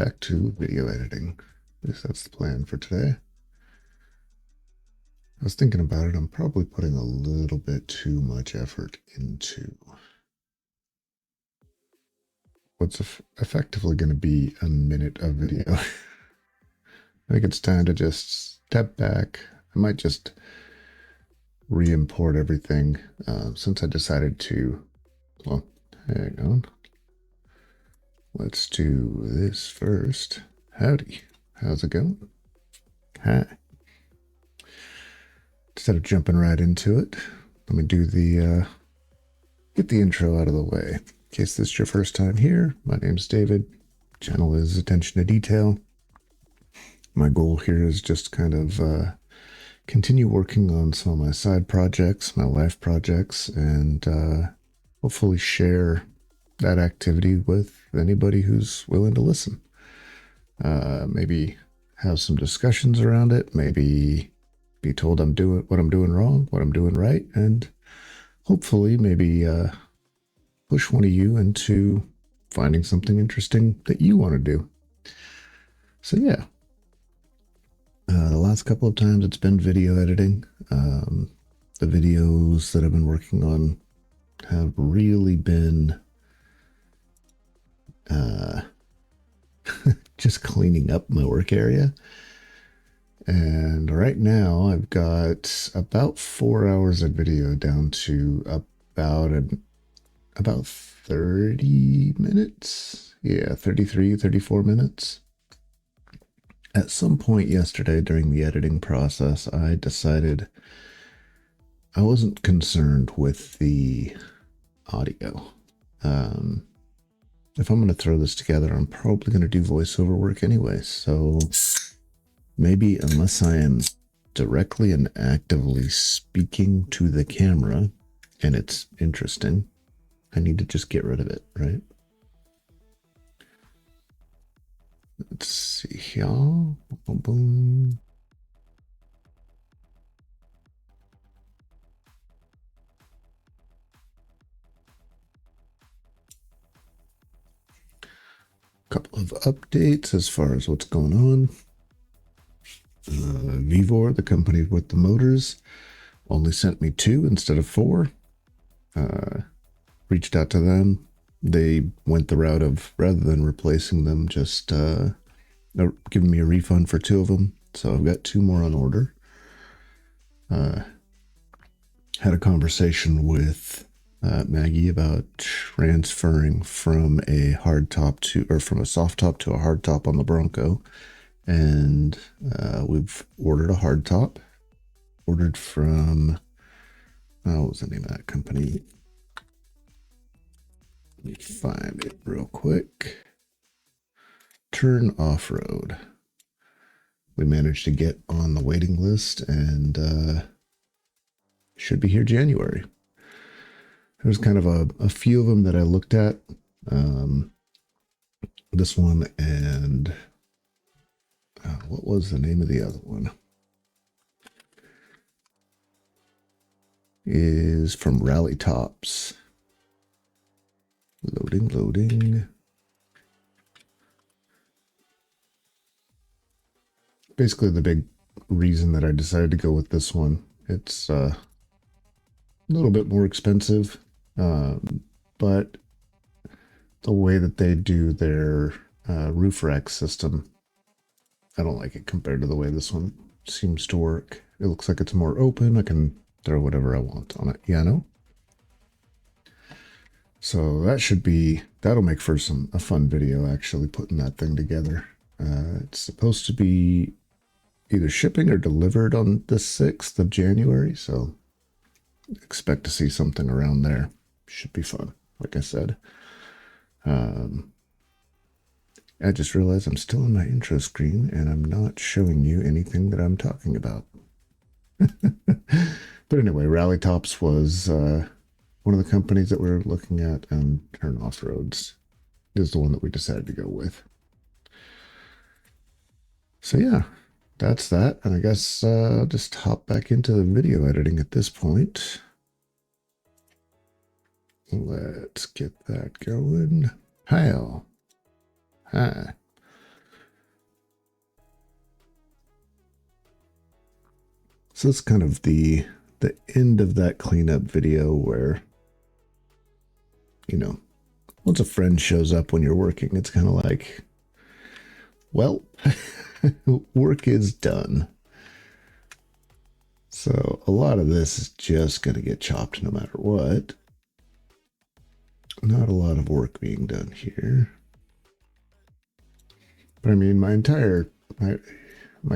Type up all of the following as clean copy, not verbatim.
back to video editing. At least that's the plan for today. I was thinking about it. I'm probably putting a little bit too much effort into what's effectively going to be a minute of video. I think it's time to just step back. I might just re-import everything since I decided to, well, hang on. Let's do this first. Howdy. How's it going? Hi. Instead of jumping right into it, let me do the, get the intro out of the way. In case this is your first time here, my name's David. Channel is Attention to Detail. My goal here is just kind of continue working on some of my side projects, my life projects, and hopefully share that activity with anybody who's willing to listen. Maybe have some discussions around it, maybe be told I'm doing what I'm doing wrong, what I'm doing right, and hopefully maybe push one of you into finding something interesting that you want to do. So yeah, the last couple of times it's been video editing. The videos that I've been working on have really been just cleaning up my work area. And right now I've got about 4 hours of video down to about 30 minutes. Yeah, 33, 34 minutes. At some point yesterday during the editing process, I decided I wasn't concerned with the audio. If I'm going to throw this together, I'm probably going to do voiceover work anyway. So maybe unless I am directly and actively speaking to the camera and it's interesting, I need to just get rid of it, right? Let's see here. Boom, boom. Couple of updates as far as what's going on. Vivor, the company with the motors, only sent me 2 instead of 4. Reached out to them. They went the route of, rather than replacing them, just giving me a refund for 2 of them. So I've got 2 more on order. Had a conversation with Maggie about transferring from a hard top to, or from a soft top to a hard top on the Bronco. And we've ordered a hard top. Ordered from, what was the name of that company? Let me find it real quick. Turn Off-Road. We managed to get on the waiting list and should be here January. There's kind of a few of them that I looked at. This one and what was the name of the other one? Is from Rally Tops. Loading. Basically the big reason that I decided to go with this one. It's a little bit more expensive, but the way that they do their roof rack system, I don't like it compared to the way this one seems to work. It looks like it's more open. I can throw whatever I want on it. Yeah, no? So that'll make for a fun video, actually, putting that thing together. It's supposed to be either shipping or delivered on the 6th of January, so expect to see something around there. Should be fun, like I said. I just realized I'm still on my intro screen and I'm not showing you anything that I'm talking about. But anyway, Rally Tops was one of the companies that we're looking at, and Turn Off-Roads is the one that we decided to go with. So yeah, that's that. And I guess I'll just hop back into the video editing at this point. Let's get that going. Hi all. Hi. So that's kind of the end of that cleanup video where, you know, once a friend shows up when you're working, it's kind of like, well, work is done. So a lot of this is just going to get chopped no matter what. Not a lot of work being done here. But I mean, my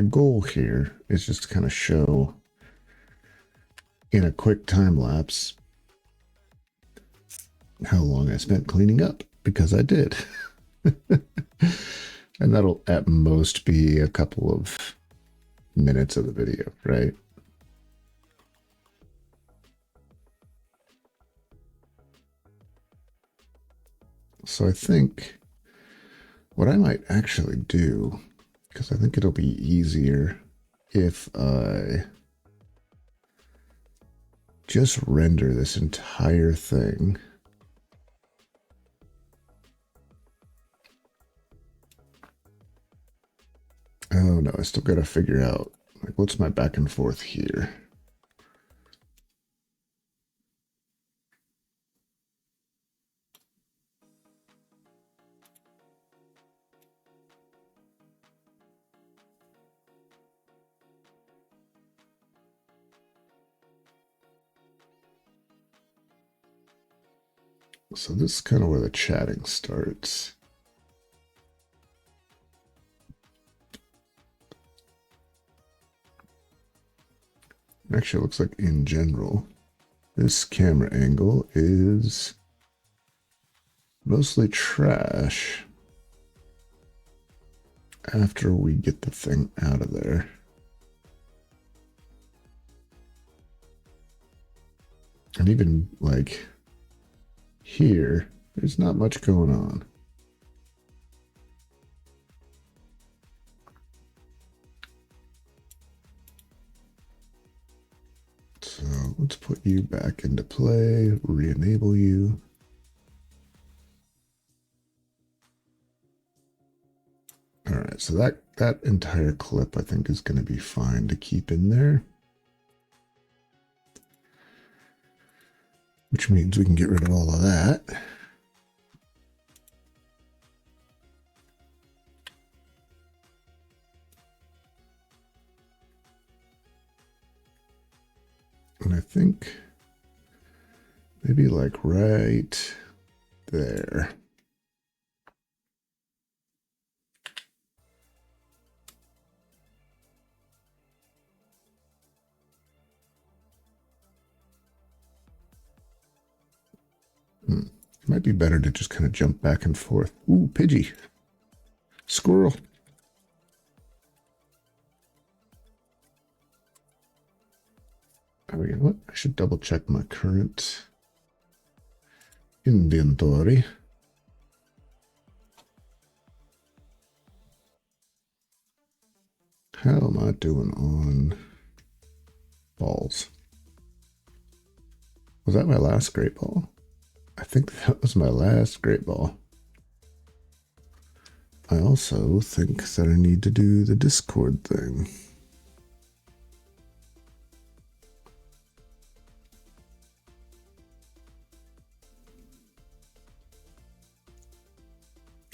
goal here is just to kind of show in a quick time lapse how long I spent cleaning up, because I did. And that'll at most be a couple of minutes of the video, right? So I think what I might actually do, because I think it'll be easier if I just render this entire thing. Oh no, I still got to figure out, like, what's my back and forth here? So this is kind of where the chatting starts. Actually, it looks like in general, this camera angle is mostly trash after we get the thing out of there. And even like here, there's not much going on. So let's put you back into play, re-enable you. All right, so that entire clip I think is going to be fine to keep in there. Which means we can get rid of all of that. And I think maybe like right there. It might be better to just kind of jump back and forth. Ooh, Pidgey. Squirrel. Oh, you know what? I should double check my current inventory. How am I doing on balls? Was that my last great ball? I think that was my last great ball. I also think that I need to do the Discord thing.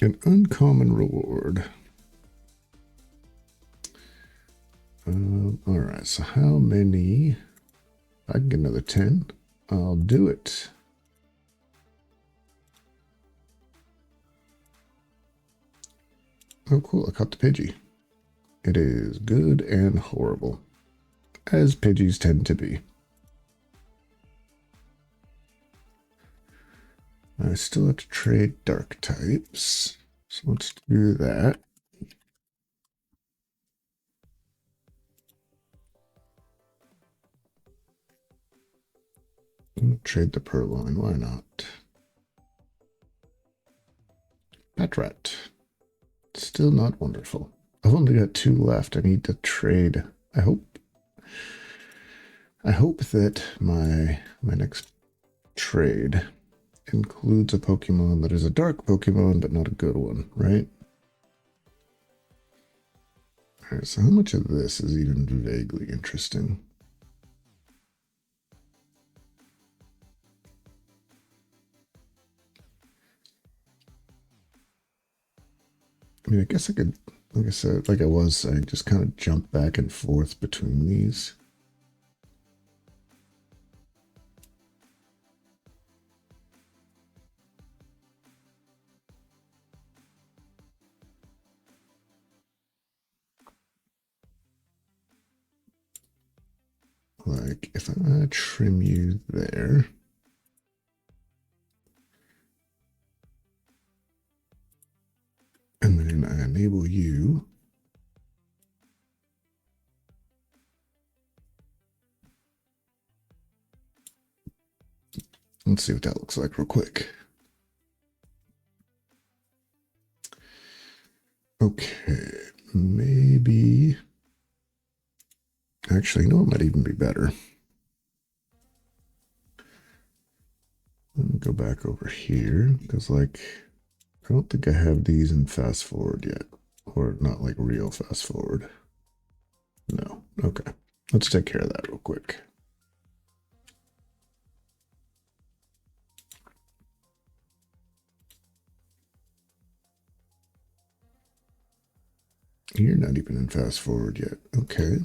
An uncommon reward. All right, so how many? I can get another 10. I'll do it. Oh, cool. I caught the Pidgey. It is good and horrible, as Pidgeys tend to be. I still have to trade dark types, so let's do that. Trade the Purloin, why not? Patrat. Still not wonderful. I've only got 2 left. I need to trade. I hope that my next trade includes a Pokemon that is a dark Pokemon, but not a good one, right? All right, so how much of this is even vaguely interesting? I mean, I guess I could, like I said, like I was saying, just kind of jump back and forth between these. Like if I trim you there, and then I enable you, let's see what that looks like real quick. Okay, maybe, actually, no, it might even be better. Let me go back over here, because like, I don't think I have these in fast forward yet, or not like real fast forward. No, okay. Let's take care of that real quick. You're not even in fast forward yet. Okay.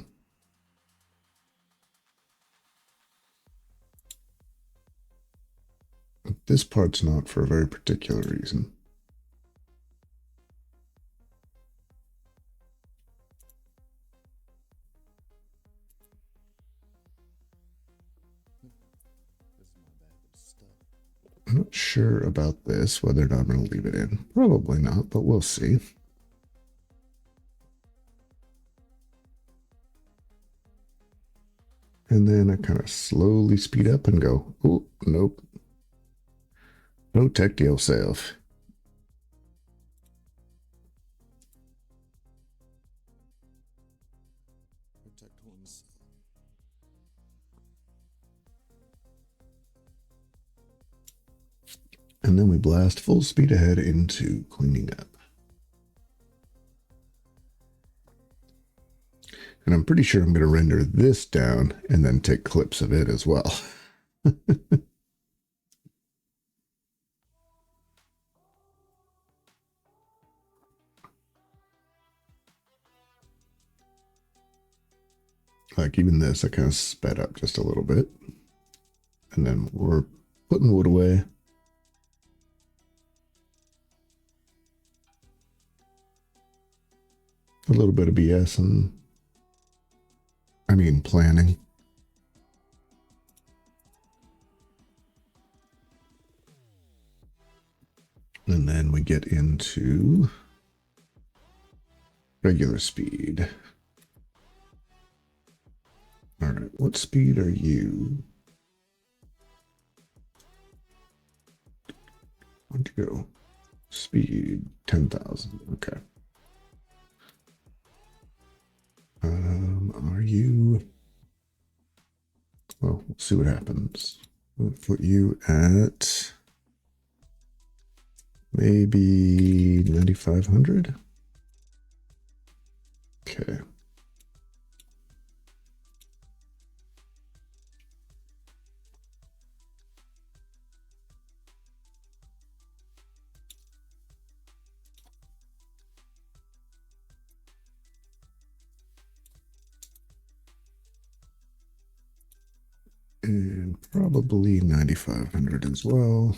This part's not for a very particular reason. I'm not sure about this, whether or not I'm going to leave it in. Probably not, but we'll see. And then I kind of slowly speed up and go, oh, nope. Protect yourself. Protect oneself. And then we blast full speed ahead into cleaning up. And I'm pretty sure I'm going to render this down and then take clips of it as well. Like even this, I kind of sped up just a little bit. And then we're putting wood away. A little bit of BS and planning. And then we get into regular speed. All right, what speed are you? Where'd you go? Speed 10,000. Okay. Are you? Well, we'll see what happens. We'll put you at maybe 9,500. Okay. And probably 9,500 as well.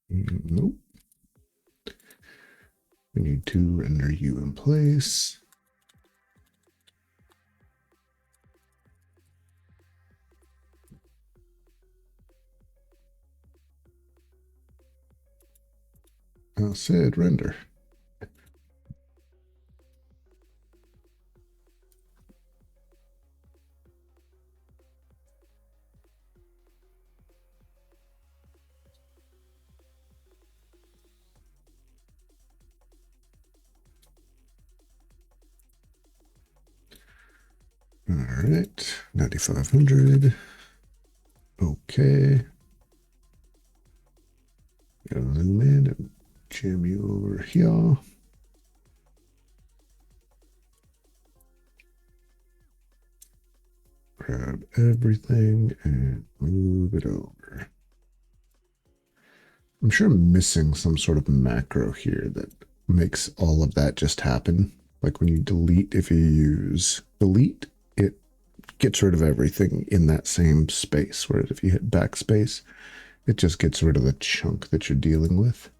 Nope. We need to render you in place. I said render. All right, 9,500. Okay. Gotta zoom in and jam you over here. Grab everything and move it over. I'm sure I'm missing some sort of macro here that makes all of that just happen. Like when you delete, if you use delete, it gets rid of everything in that same space. Whereas if you hit backspace, it just gets rid of the chunk that you're dealing with.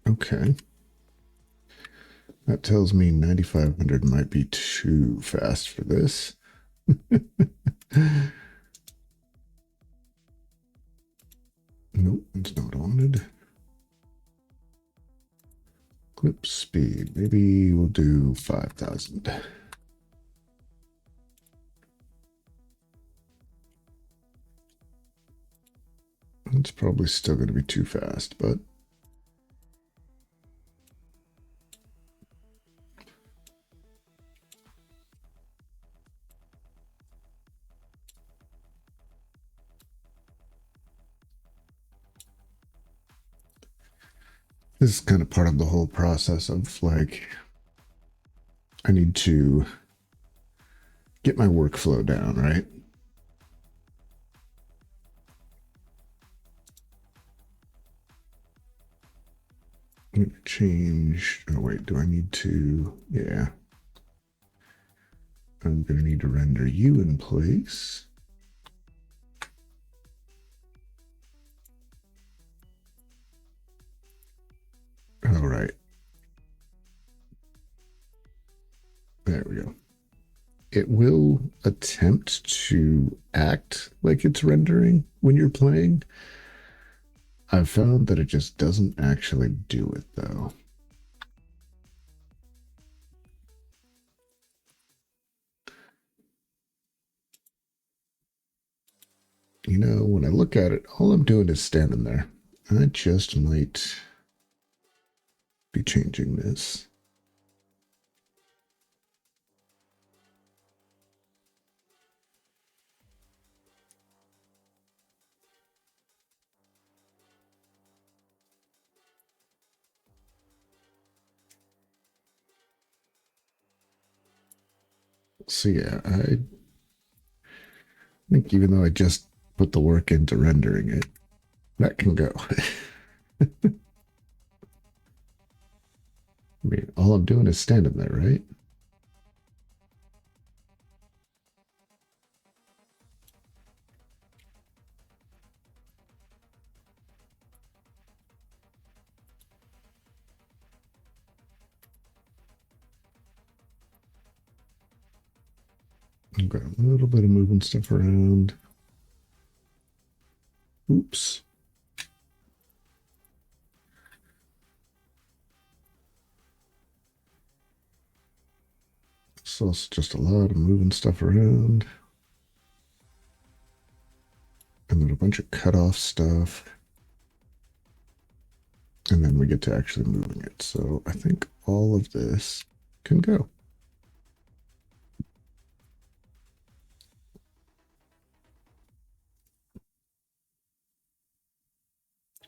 Okay. That tells me 9500 might be too fast for this. Nope, that's not what I wanted. Clip speed. Maybe we'll do 5000. It's probably still going to be too fast, but this is kind of part of the whole process of like, I need to get my workflow down, right? I'm going to change. Oh, wait, do I need to? Yeah. I'm going to need to render you in place. All right. There we go. It will attempt to act like it's rendering when you're playing. I've found that it just doesn't actually do it, though. You know, when I look at it, all I'm doing is standing there. I just might be changing this. So yeah, I think even though I just put the work into rendering it, that can go. I mean, all I'm doing is standing there, right? I've got a little bit of moving stuff around. Oops. So it's just a lot of moving stuff around. And then a bunch of cutoff stuff. And then we get to actually moving it. So I think all of this can go.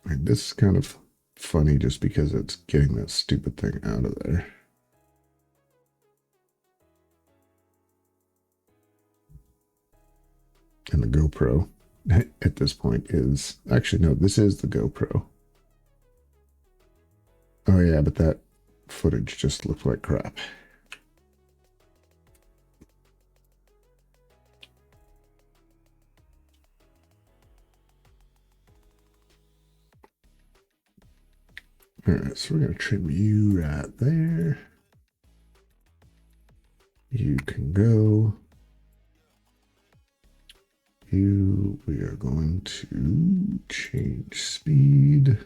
And this is kind of funny just because it's getting that stupid thing out of there. And the GoPro at this point is actually, no, this is the GoPro. Oh yeah, but that footage just looked like crap. All right, so we're going to trim you right there. You can go. You, we are going to change speed.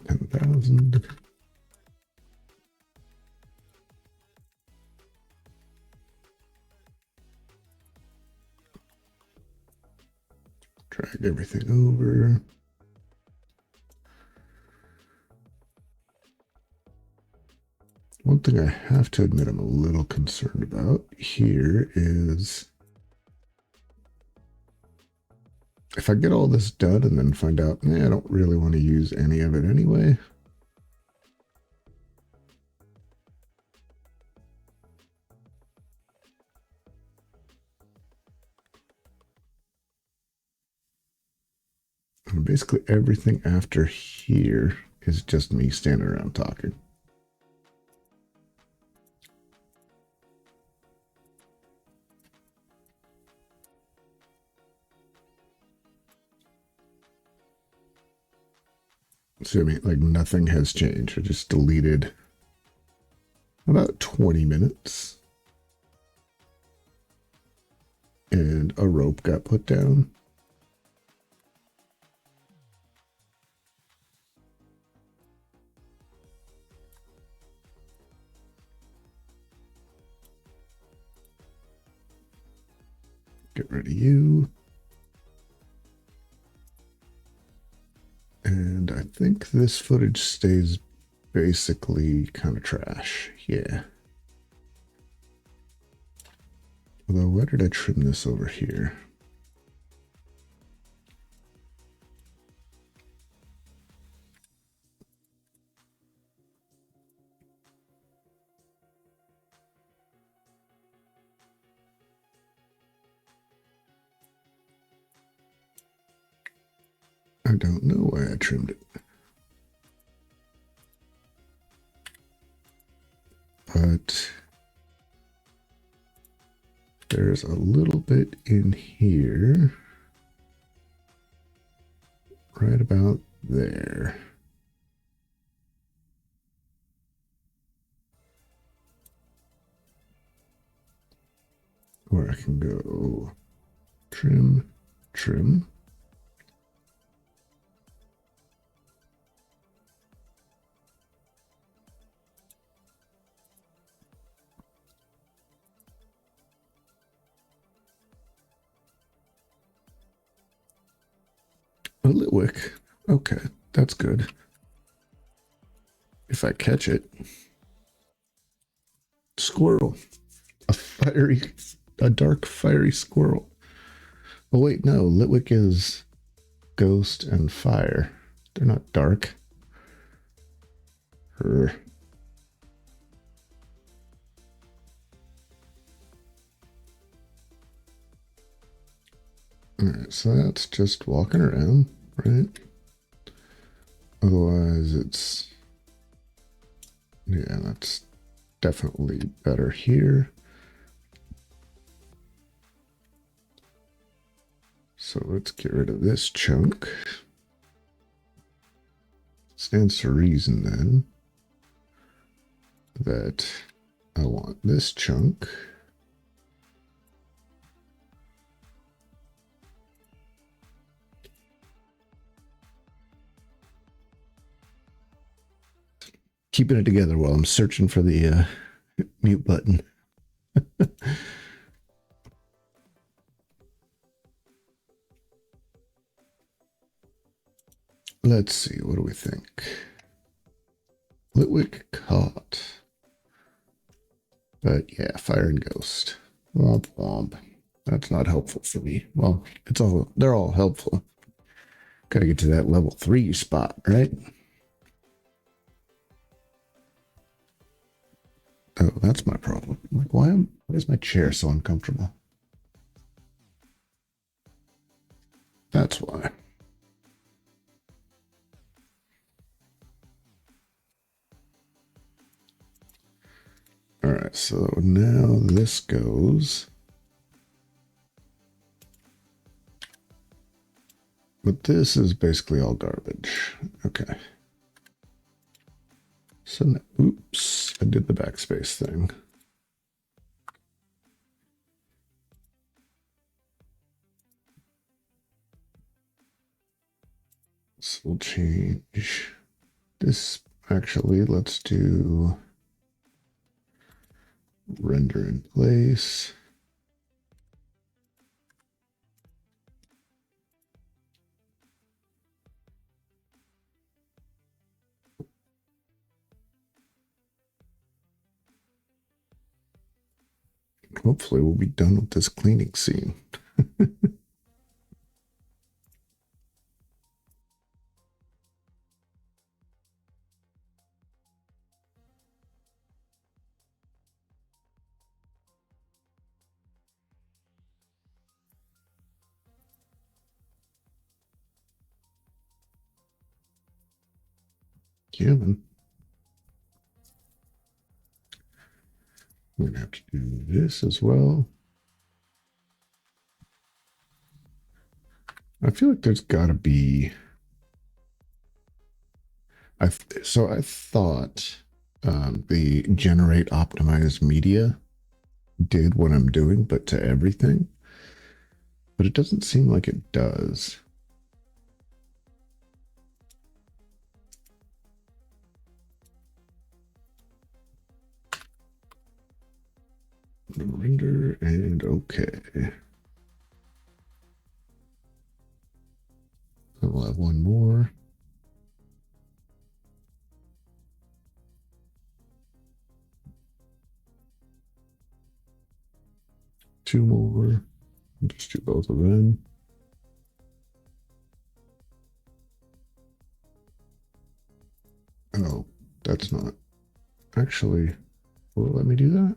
$10,000. Drag everything over. One thing I have to admit I'm a little concerned about here is I if I get all this done and then find out, I don't really want to use any of it anyway, and basically everything after here is just me standing around talking. So I mean, like nothing has changed. I just deleted about 20 minutes and a rope got put down. Get rid of you. And I think this footage stays basically kind of trash. Yeah. Although, where did I trim this over here? I don't know why I trimmed it. But there's a little bit in here. Right about there. Where I can go trim, trim. A Litwick. Okay, that's good. If I catch it. Squirrel. A dark fiery squirrel. Oh wait, no, Litwick is ghost and fire. They're not dark. Alright, so that's just walking around, right? Otherwise it's, yeah, that's definitely better here. So let's get rid of this chunk. Stands to reason then that I want this chunk. Keeping it together while I'm searching for the mute button. Let's see, what do we think? Litwick caught. But yeah, fire and ghost. Womp womp. That's not helpful for me. Well, they're all helpful. Gotta get to that level 3 spot, right? Oh, that's my problem. Like, why is my chair so uncomfortable? That's why. All right, so now this goes. But this is basically all garbage. Okay. So, now, oops, I did the backspace thing. So we'll change this. Actually, let's do render in place. Hopefully we'll be done with this cleaning scene. Yeah, man. We're gonna have to do this as well. I feel like there's gotta be. I thought the generate optimized media did what I'm doing, but to everything. But it doesn't seem like it does. Render and okay. We'll have one more. Two more. Just do both of them. Oh, that's not. Actually, will it let me do that?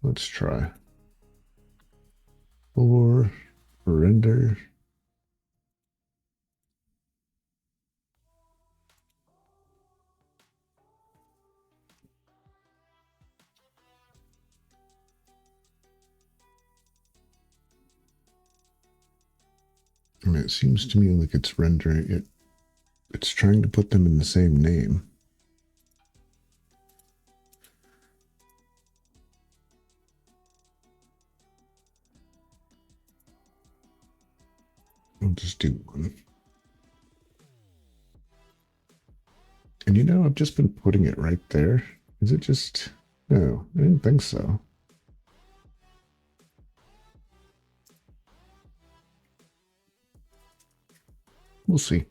Let's try. Or render. I mean, it seems to me like it's rendering it. It's trying to put them in the same name. I'll just do one. And you know, I've just been putting it right there. Is it just... No, I didn't think so. We'll see.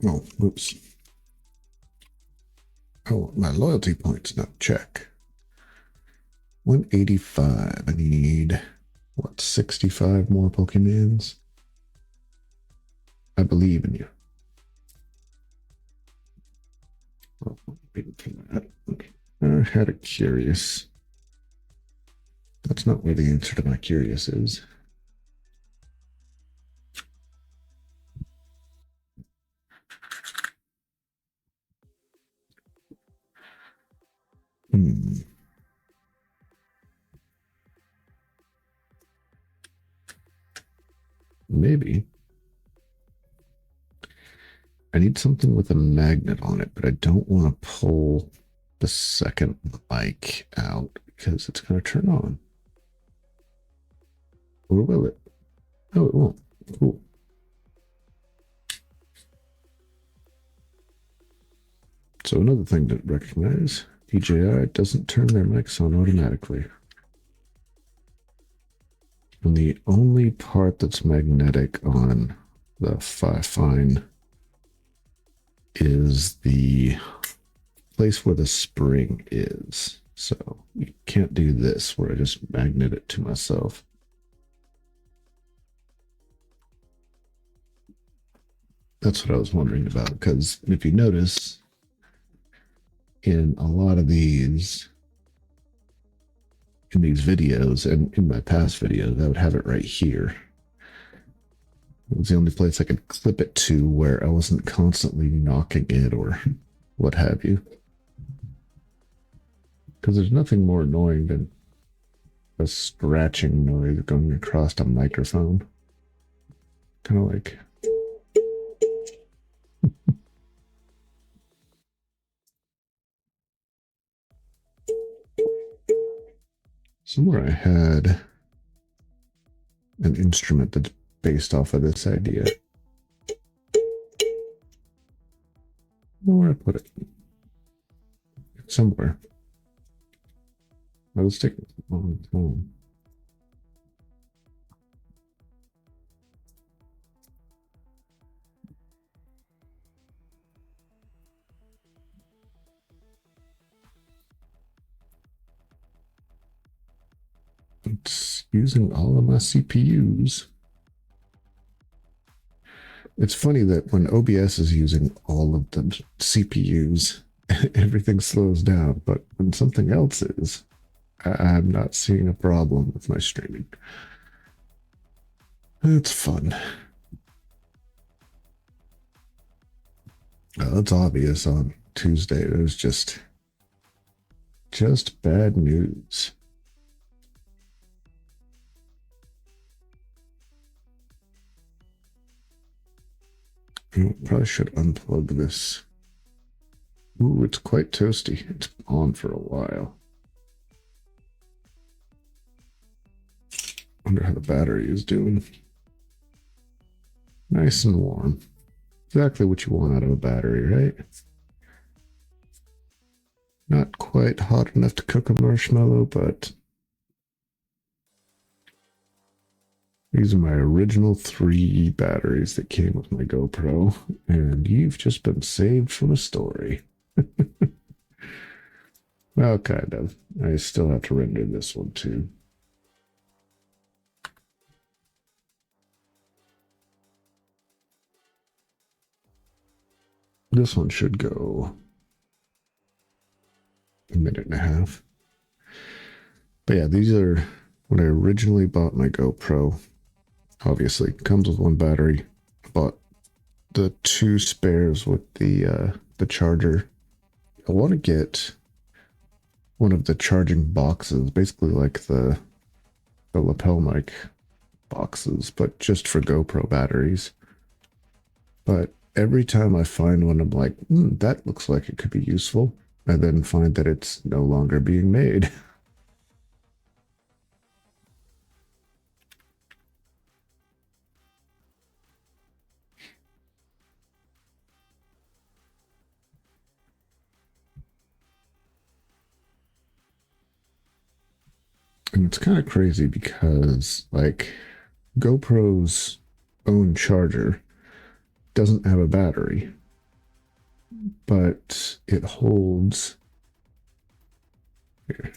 Oh, oops. Oh, my loyalty points, not check. 185. I need, what, 65 more Pokemons? I believe in you. Oh, I had a curious. That's not where the answer to my curious is. Maybe. I need something with a magnet on it, but I don't want to pull the second mic out because it's going to turn on. Or will it? No, it won't. Cool. So another thing to recognize, DJI doesn't turn their mics on automatically. And the only part that's magnetic on the Fine is the place where the spring is. So you can't do this where I just magnet it to myself. That's what I was wondering about, because if you notice, in a lot of these, in these videos, and in my past videos, I would have it right here. It was the only place I could clip it to where I wasn't constantly knocking it or what have you. Because there's nothing more annoying than a scratching noise going across a microphone. Kind of like... Somewhere I had an instrument that's based off of this idea. Where I put it? Somewhere. I was taking a long time. It's using all of my CPUs. It's funny that when OBS is using all of the CPUs, everything slows down, but when something else is, I'm not seeing a problem with my streaming. It's fun. It's obvious on Tuesday. There's just bad news. Probably should unplug this. Ooh, it's quite toasty. It's on for a while. Wonder how the battery is doing. Nice and warm. Exactly what you want out of a battery, right? Not quite hot enough to cook a marshmallow, but these are my original 3 batteries that came with my GoPro, and you've just been saved from a story. Well, kind of. I still have to render this one too. This one should go a minute and a half. But yeah, these are when I originally bought my GoPro. Obviously, comes with 1 battery. Bought the 2 spares with the charger. I want to get one of the charging boxes, basically like the lapel mic boxes, but just for GoPro batteries. But every time I find one, I'm like, that looks like it could be useful. I then find that it's no longer being made. And it's kind of crazy because, like, GoPro's own charger doesn't have a battery, but it holds. Here.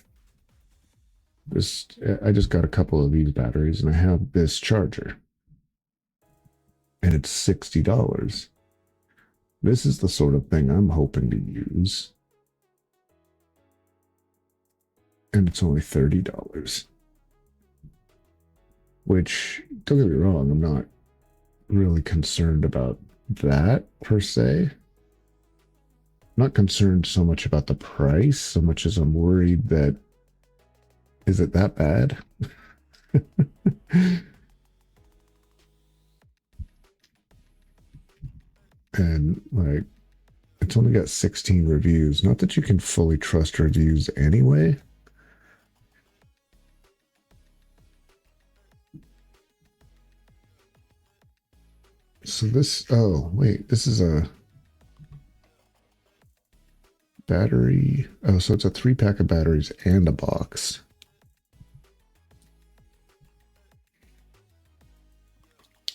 I just got a couple of these batteries, and I have this charger, and it's $60. This is the sort of thing I'm hoping to use. And it's only $30. Which, don't get me wrong, I'm not really concerned about that per se. I'm not concerned so much about the price, so much as I'm worried that, is it that bad? And like, it's only got 16 reviews. Not that you can fully trust reviews anyway. So this, oh, wait, this is a battery. Oh, so it's a 3-pack of batteries and a box.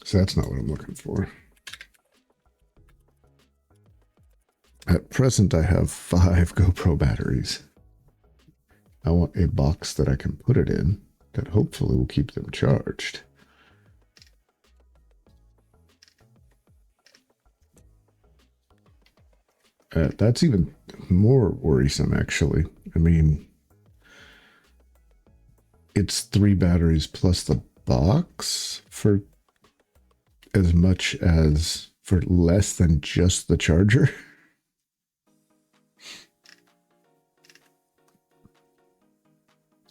So that's not what I'm looking for. At present, I have 5 GoPro batteries. I want a box that I can put it in that hopefully will keep them charged. That's even more worrisome, actually. I mean, it's 3 batteries plus the box for as much as for less than just the charger.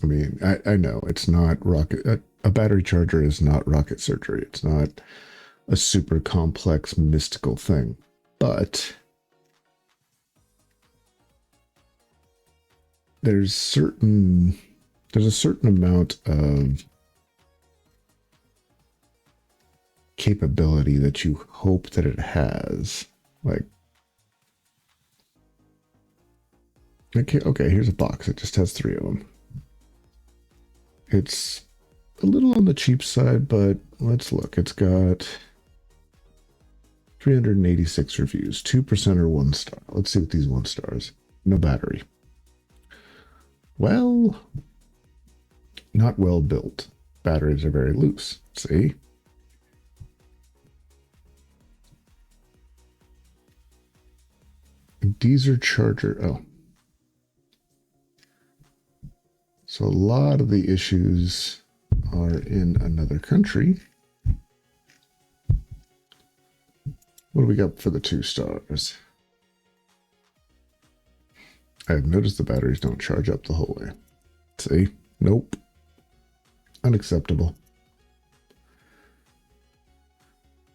I mean, I know it's not rocket. A battery charger is not rocket surgery. It's not a super complex mystical thing, but there's a certain amount of capability that you hope that it has. Like, okay, here's a box. It just has 3 of them. It's a little on the cheap side, but let's look. It's got 386 reviews, 2% are 1 star. Let's see what these 1 stars. No battery. Well, not well built. Batteries are very loose. See? Deezer charger. Oh. So a lot of the issues are in another country. What do we got for the 2 stars? I've noticed the batteries don't charge up the whole way. See? Nope. Unacceptable.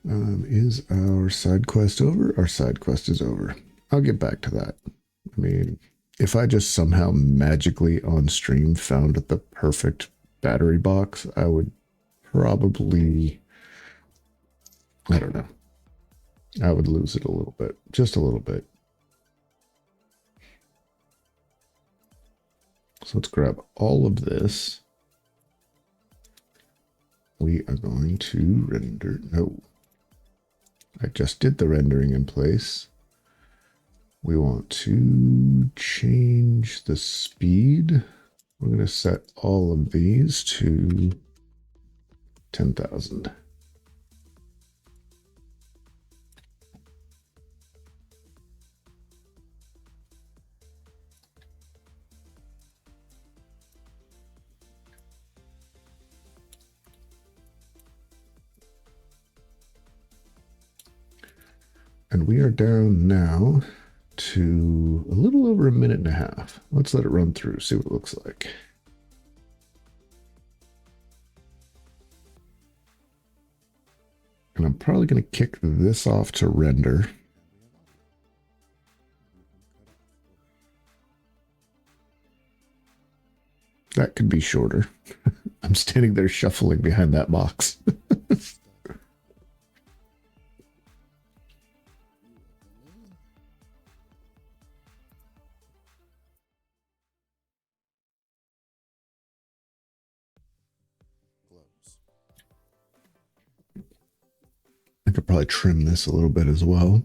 Is our side quest over? Our side quest is over. I'll get back to that. I mean, if I just somehow magically on stream found the perfect battery box, I would probably, I don't know. I would lose it a little bit, just a little bit. So let's grab all of this. We are going to render, no. I just did the rendering in place. We want to change the speed. We're going to set all of these to 10,000. And we are down now to a little over a minute and a half. Let's let it run through, see what it looks like. And I'm probably going to kick this off to render. That could be shorter. I'm standing there shuffling behind that box. I could probably trim this a little bit as well.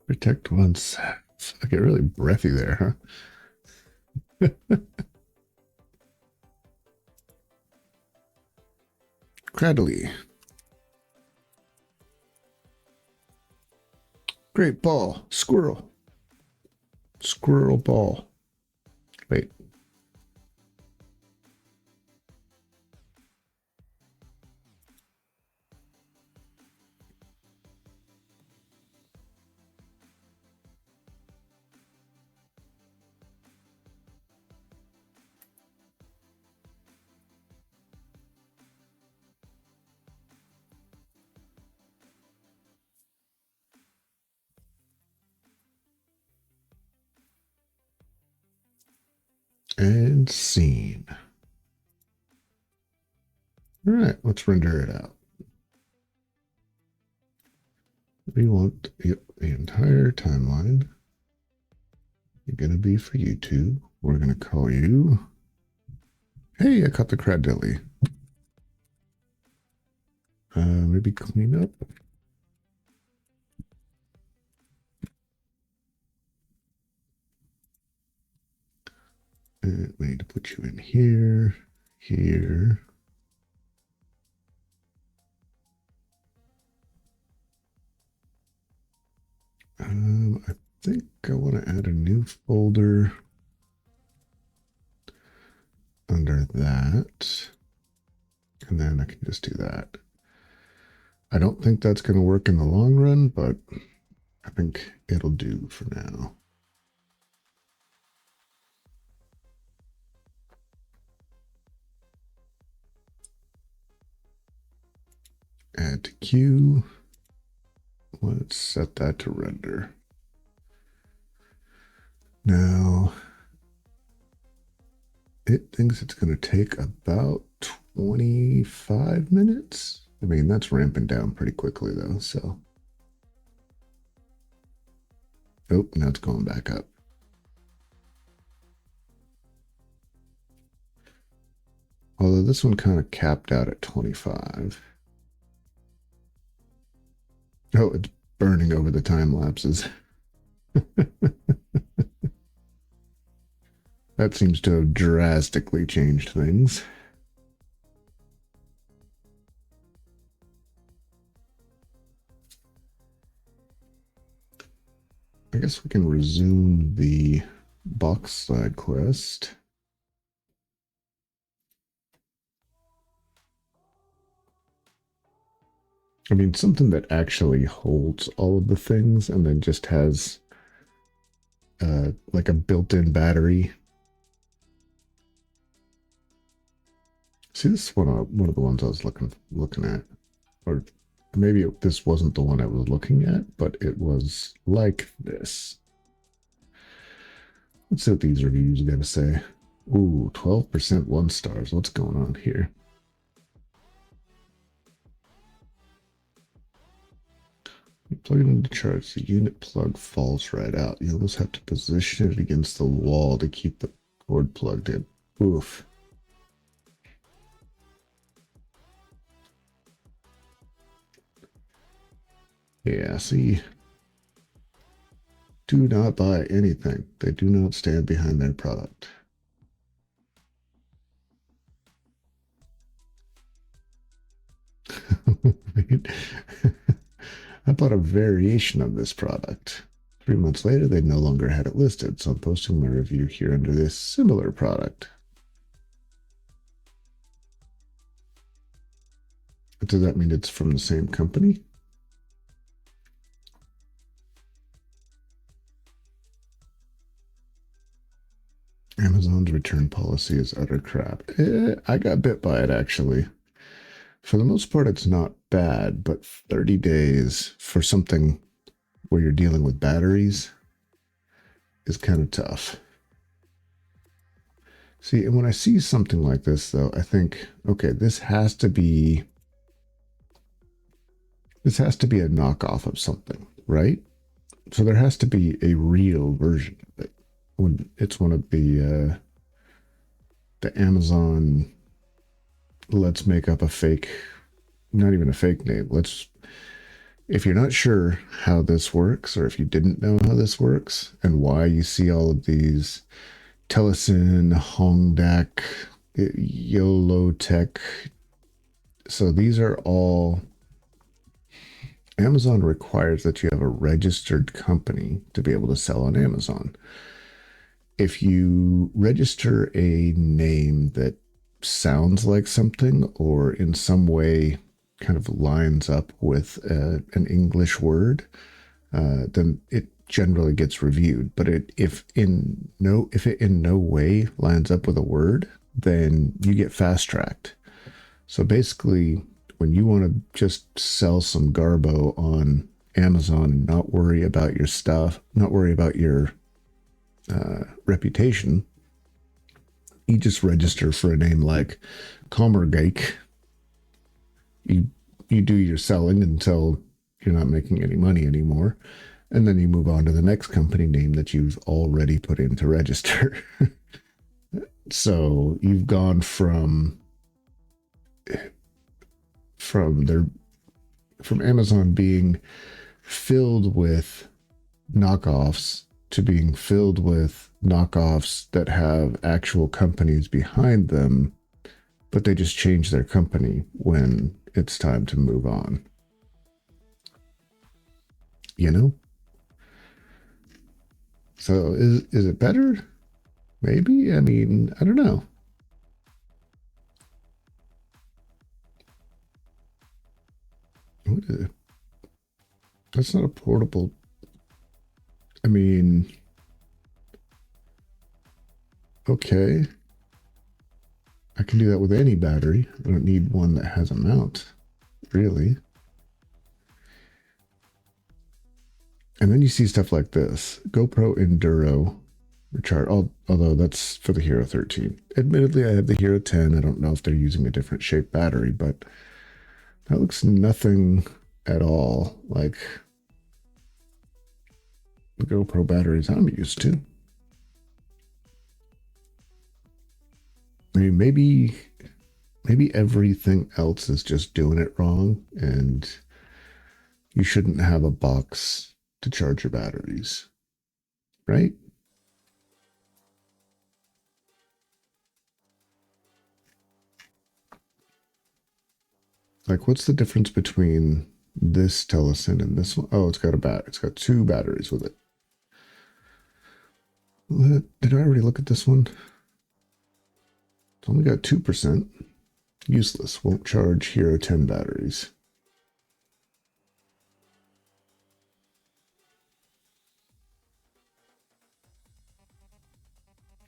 Protect oneself. I get really breathy there, huh? Cradley. Great ball. Squirrel. Squirrel ball. Wait. And scene. All right, let's render it out. We want the entire timeline. You're going to be for YouTube. We're going to call you. Hey, I caught the Cradilly. Maybe clean up. And we need to put you in here, here. I think I want to add a new folder under that. And then I can just do that. I don't think that's going to work in the long run, but I think it'll do for now. Add to queue. Let's set that to render. Now, it thinks it's going to take about 25 minutes. I mean, that's ramping down pretty quickly though, so. Oh, now it's going back up. Although this one kind of capped out at 25. Oh, it's burning over the time lapses. That seems to have drastically changed things. I guess we can resume the box side quest. I mean, something that actually holds all of the things and then just has like a built-in battery. See, this is one of the ones I was looking at, or maybe this wasn't the one I was looking at, but it was like this. Let's see what these reviews got to say. Ooh, 12% 1 stars. What's going on here? You plug it into charge, the unit plug falls right out. You almost have to position it against the wall to keep the cord plugged in. Oof. Yeah, see, do not buy anything. They do not stand behind their product. I bought a variation of this product. 3 months later, they no longer had it listed, so I'm posting my review here under this similar product. Does that mean it's from the same company? Amazon's return policy is utter crap. I got bit by it, actually. For the most part, it's not bad, but 30 days for something where you're dealing with batteries is kind of tough. See, and when I see something like this, though, I think, okay, this has to be a knockoff of something, right? So there has to be a real version of it. When it's one of the Amazon, let's make up a fake, not even a fake name. If you're not sure how this works, or if you didn't know how this works and why you see all of these Telesin, Hongdak, YOLO Tech, so these are all, Amazon requires that you have a registered company to be able to sell on Amazon. If you register a name that sounds like something or in some way kind of lines up with an English word, then it generally gets reviewed. But if it in no way lines up with a word, then you get fast tracked. So basically, when you want to just sell some garbo on Amazon and not worry about your stuff, not worry about your reputation, you just register for a name like Commergake. You do your selling until you're not making any money anymore, and then you move on to the next company name that you've already put in to register. So you've gone from Amazon being filled with knockoffs to being filled with knockoffs that have actual companies behind them, but they just change their company when it's time to move on. You know? So is it better? Maybe? I mean, I don't know. What is it? That's not a portable. I mean, okay. I can do that with any battery. I don't need one that has a mount, really. And then you see stuff like this. GoPro Enduro recharge, although that's for the Hero 13. Admittedly, I have the Hero 10. I don't know if they're using a different shaped battery, but that looks nothing at all like the GoPro batteries I'm used to. I mean, maybe everything else is just doing it wrong, and you shouldn't have a box to charge your batteries, right? Like, what's the difference between this Telesin and this one? Oh, it's got 2 batteries with it. Did I already look at this one? It's only got 2%. Useless. Won't charge Hero 10 batteries.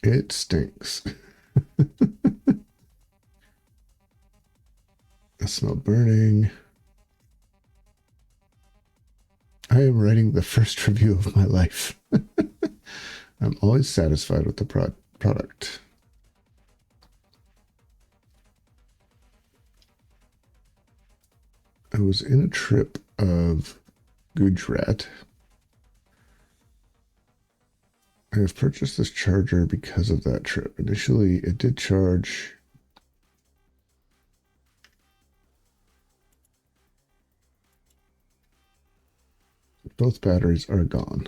It stinks. I smell burning. I am writing the first review of my life. I'm always satisfied with the product. I was in a trip of Gujarat. I have purchased this charger because of that trip. Initially, it did charge. Both batteries are gone.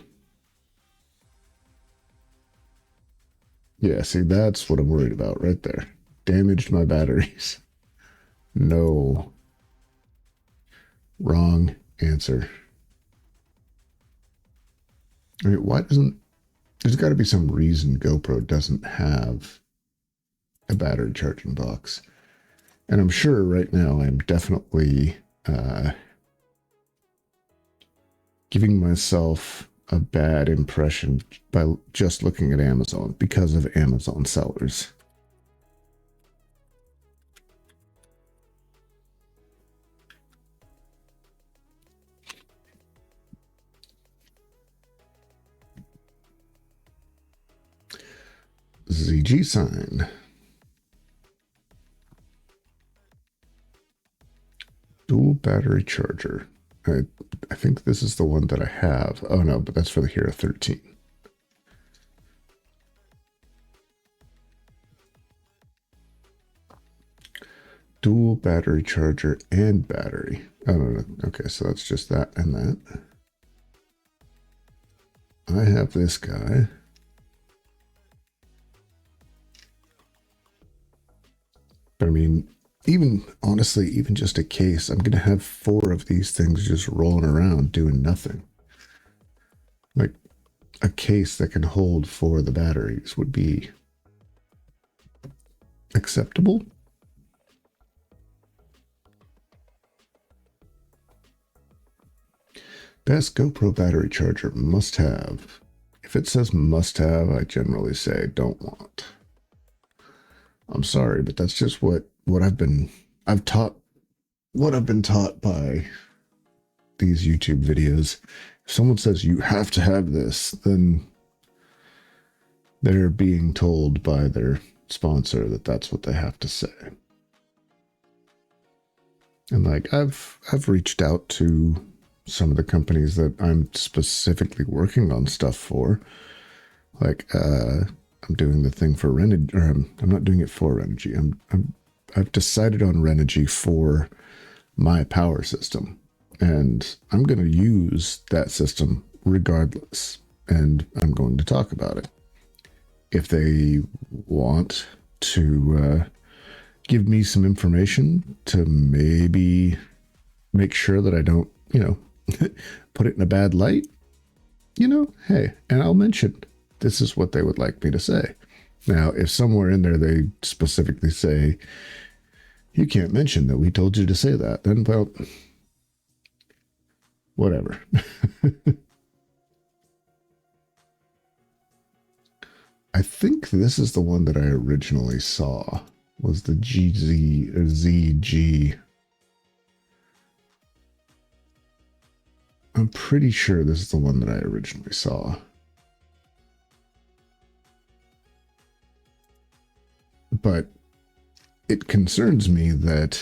Yeah, see, that's what I'm worried about right there. Damaged my batteries. No. Wrong answer. I mean, why doesn't... There's got to be some reason GoPro doesn't have a battery charging box. And I'm sure right now I'm definitely giving myself a bad impression by just looking at Amazon because of Amazon sellers. ZG sign. Dual battery charger. I think this is the one that I have. Oh no, but that's for the Hero 13. Dual battery charger and battery. Oh no. Okay, so that's just that and that. I have this guy. But I mean, even honestly, even just a case, I'm going to have 4 of these things just rolling around doing nothing. Like a case that can hold 4 of the batteries would be acceptable. Best GoPro battery charger must have. If it says must have, I generally say don't want. I'm sorry, but that's just what I've been taught by these YouTube videos. If someone says you have to have this, then they're being told by their sponsor that that's what they have to say. And like I've reached out to some of the companies that I'm specifically working on stuff for. Like I'm doing the thing for Renogy, or I'm not doing it for Renogy. I've decided on Renogy for my power system, and I'm going to use that system regardless, and I'm going to talk about it. If they want to give me some information to maybe make sure that I don't, put it in a bad light, hey, and I'll mention this is what they would like me to say. Now, if somewhere in there they specifically say, you can't mention that we told you to say that, then, well, whatever. I think this is the one that I originally saw, was the ZG. I'm pretty sure this is the one that I originally saw. But it concerns me that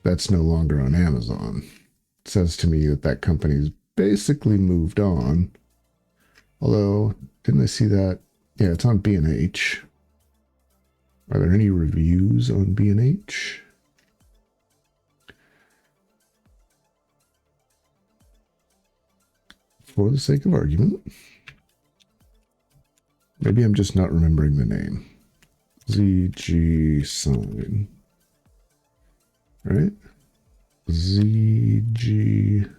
that's no longer on Amazon. It says to me that that company's basically moved on. Although, didn't I see that? Yeah, it's on B&H. Are there any reviews on B&H? For the sake of argument. Maybe I'm just not remembering the name. ZG sign. Right? ZG.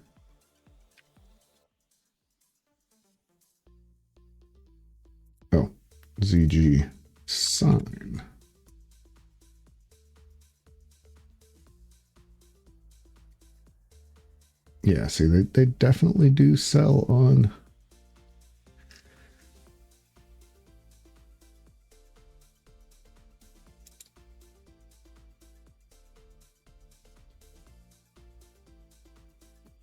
ZG sign. Yeah, see, they definitely do sell on.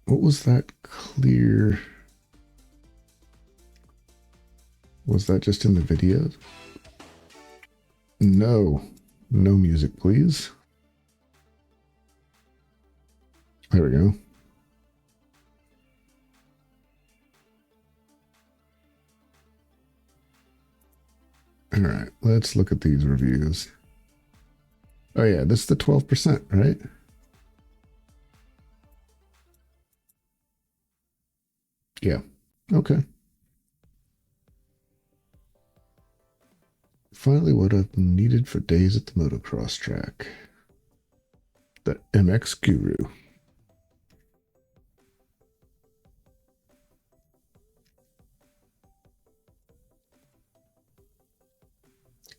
What was that clear? Was that just in the videos? No. No music, please. There we go. All right, let's look at these reviews. Oh yeah, this is the 12%, right? Yeah. Okay. Finally, what I've needed for days at the motocross track. The MX Guru.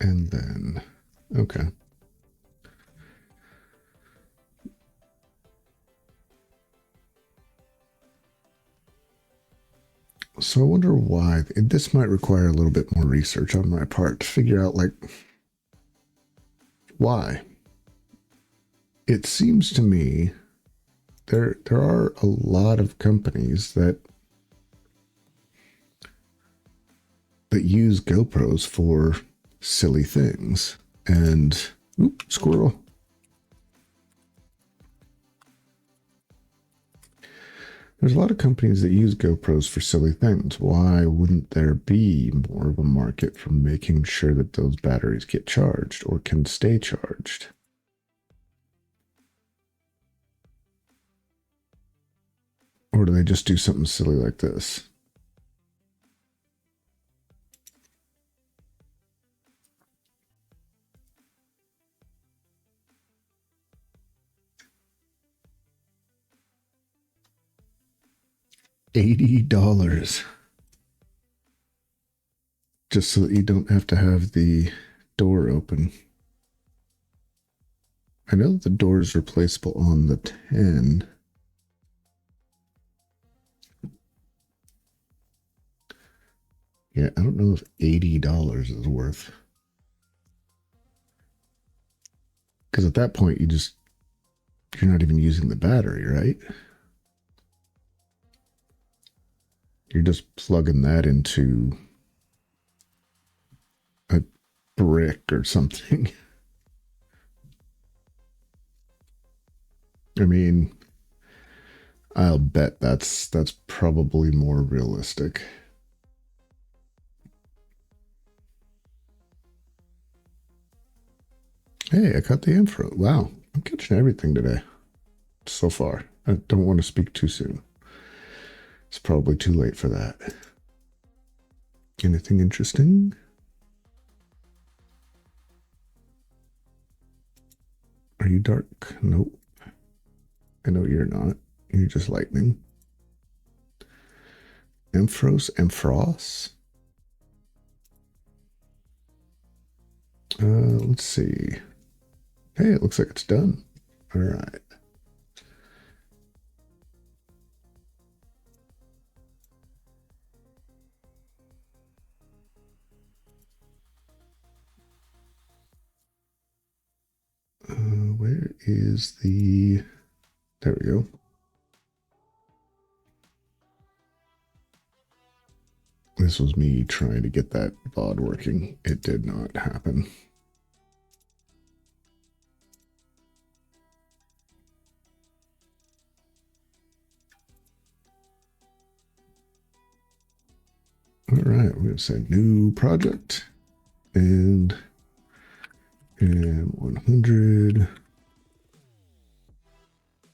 And then, okay. So I wonder why. This might require a little bit more research on my part to figure out, like, why. It seems to me there are a lot of companies that use GoPros for silly things. And, oop, squirrel. There's a lot of companies that use GoPros for silly things. Why wouldn't there be more of a market for making sure that those batteries get charged or can stay charged? Or do they just do something silly like this? $80 just so that you don't have to have the door open. I know that the door is replaceable on the 10. Yeah, I don't know if $80 is worth. Because at that point, you're not even using the battery, right? You're just plugging that into a brick or something. I mean, I'll bet that's probably more realistic. Hey, I cut the intro. Wow, I'm catching everything today so far. I don't want to speak too soon. It's probably too late for that. Anything interesting? Are you dark? Nope. I know you're not. You're just lightning. Ampharos? Let's see. Hey, it looks like it's done. All right. Where is the... There we go. This was me trying to get that VOD working. It did not happen. All right, we're going to say new project and 100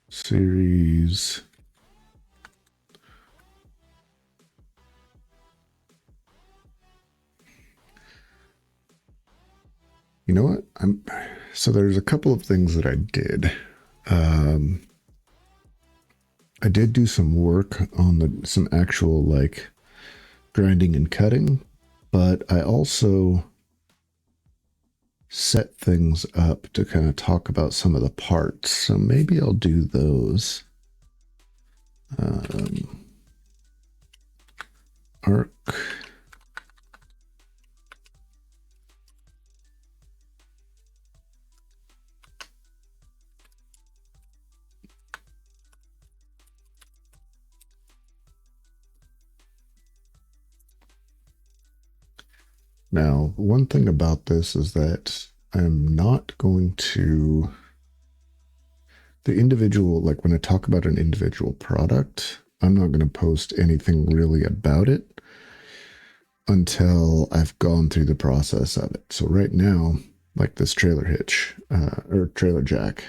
series. You know what? So there's a couple of things that I did. I did do some work on some actual like grinding and cutting, but I also set things up to kind of talk about some of the parts. So maybe I'll do those. Arc. Now, one thing about this is that I'm not going to, the individual, like when I talk about an individual product, I'm not going to post anything really about it until I've gone through the process of it. So right now, like this trailer hitch or trailer jack,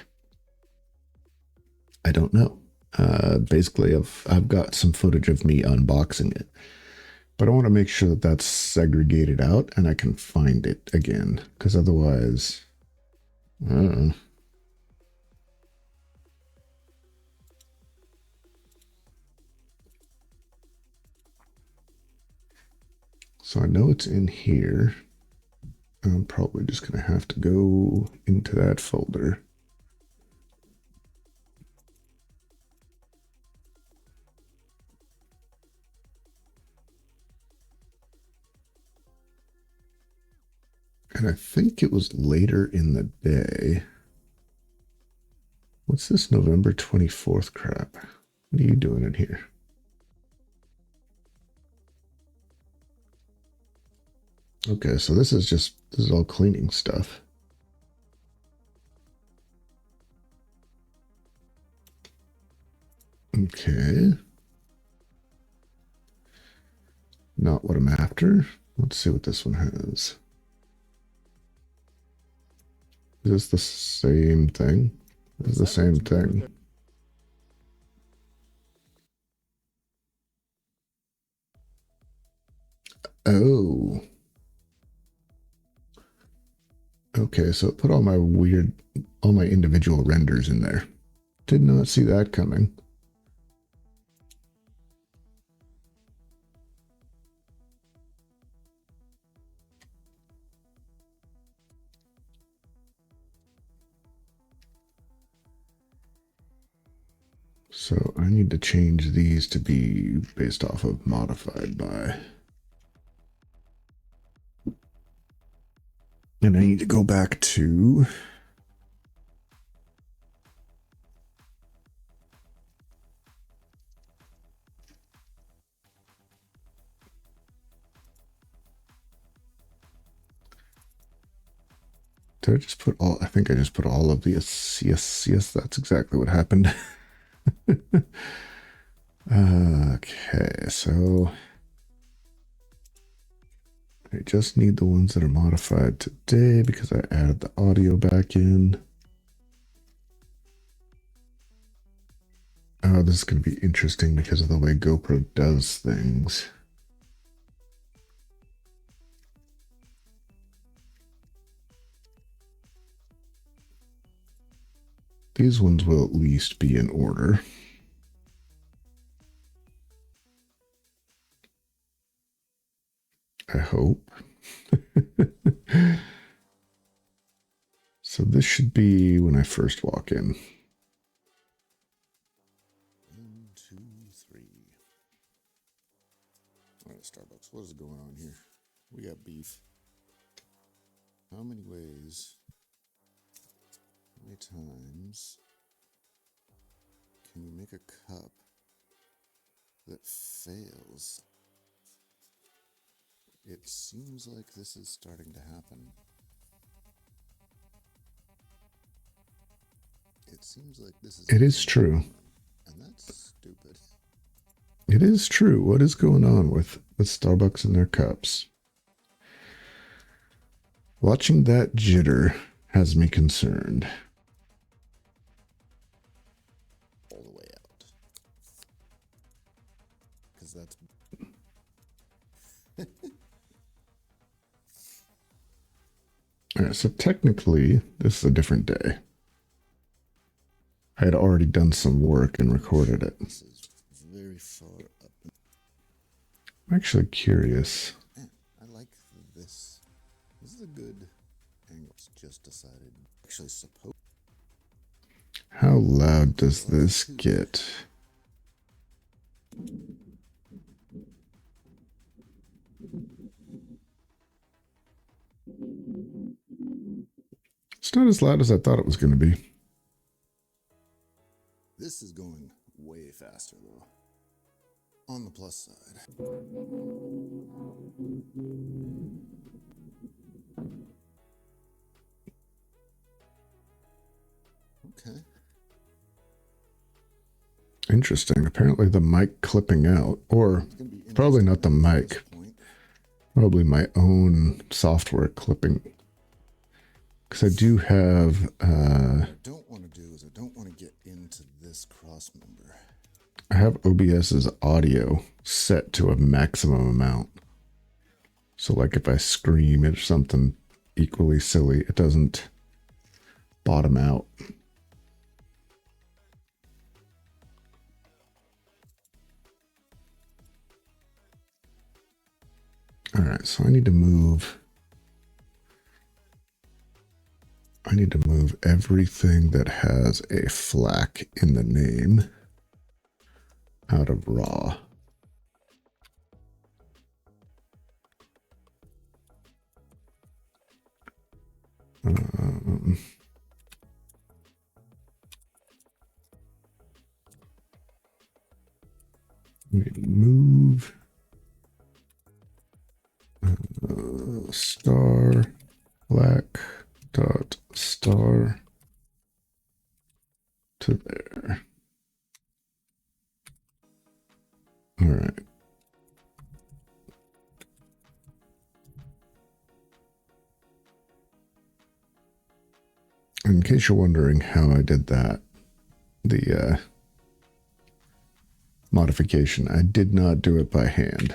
I don't know. Basically, I've got some footage of me unboxing it. But I want to make sure that that's segregated out and I can find it again, because otherwise, so I know it's in here. I'm probably just going to have to go into that folder. And I think it was later in the day. What's this November 24th crap? What are you doing in here? Okay, so this is all cleaning stuff. Okay. Not what I'm after. Let's see what this one has. Is this the same thing? This is the same thing. Oh. Okay, so it put all my individual renders in there. Did not see that coming. So I need to change these to be based off of modified by. And I need to go back to did I just put all, I think I just put all of the yes, that's exactly what happened. Okay, so I just need the ones that are modified today because I added the audio back in. Oh, this is going to be interesting because of the way GoPro does things. These ones will at least be in order. I hope. So this should be when I first walk in. 1, 2, 3. All right, Starbucks, what is going on here? We got beef. How many ways, how many times can you make a cup that fails? It seems like this is starting to happen. It seems like this is. It is true. And that's stupid. It is true. What is going on with Starbucks and their cups? Watching that jitter has me concerned. All the way out. Because that's. All right, so technically, this is a different day. I had already done some work and recorded it. This is very far up. I'm actually curious. I like this. This is a good angle. It's just decided actually suppose. How loud does this get? It's not as loud as I thought it was going to be. This is going way faster though. On the plus side. Okay. Interesting. Apparently the mic clipping out, or probably not the mic, probably my own software clipping. Because I do have... What I don't want to do is I don't want to get into this cross member. I have OBS's audio set to a maximum amount. So like if I scream at something equally silly, it doesn't bottom out. All right, so I need to move everything that has a FLAC in the name out of raw. Move star black dot star to there. All right. In case you're wondering how I did that, the modification, I did not do it by hand.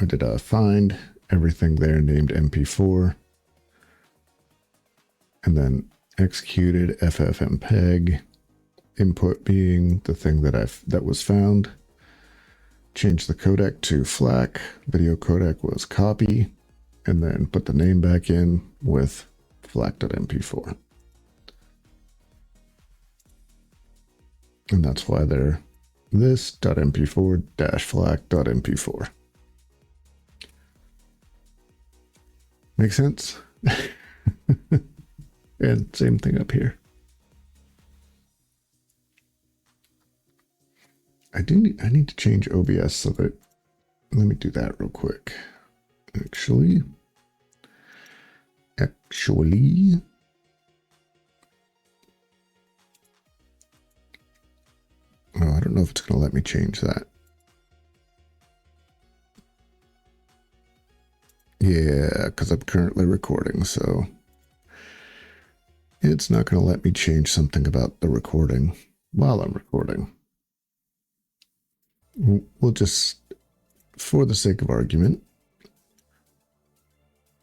I did a find everything there named MP4, and then executed ffmpeg, input being the thing that was found. Changed the codec to FLAC, video codec was copy, and then put the name back in with FLAC.mp4. And that's why they're this .mp4 -FLAC.mp4. Make sense? And same thing up here. I need to change OBS so that, let me do that real quick. Actually, oh, I don't know if it's going to let me change that. Yeah, because I'm currently recording, so it's not going to let me change something about the recording while I'm recording. We'll just, for the sake of argument,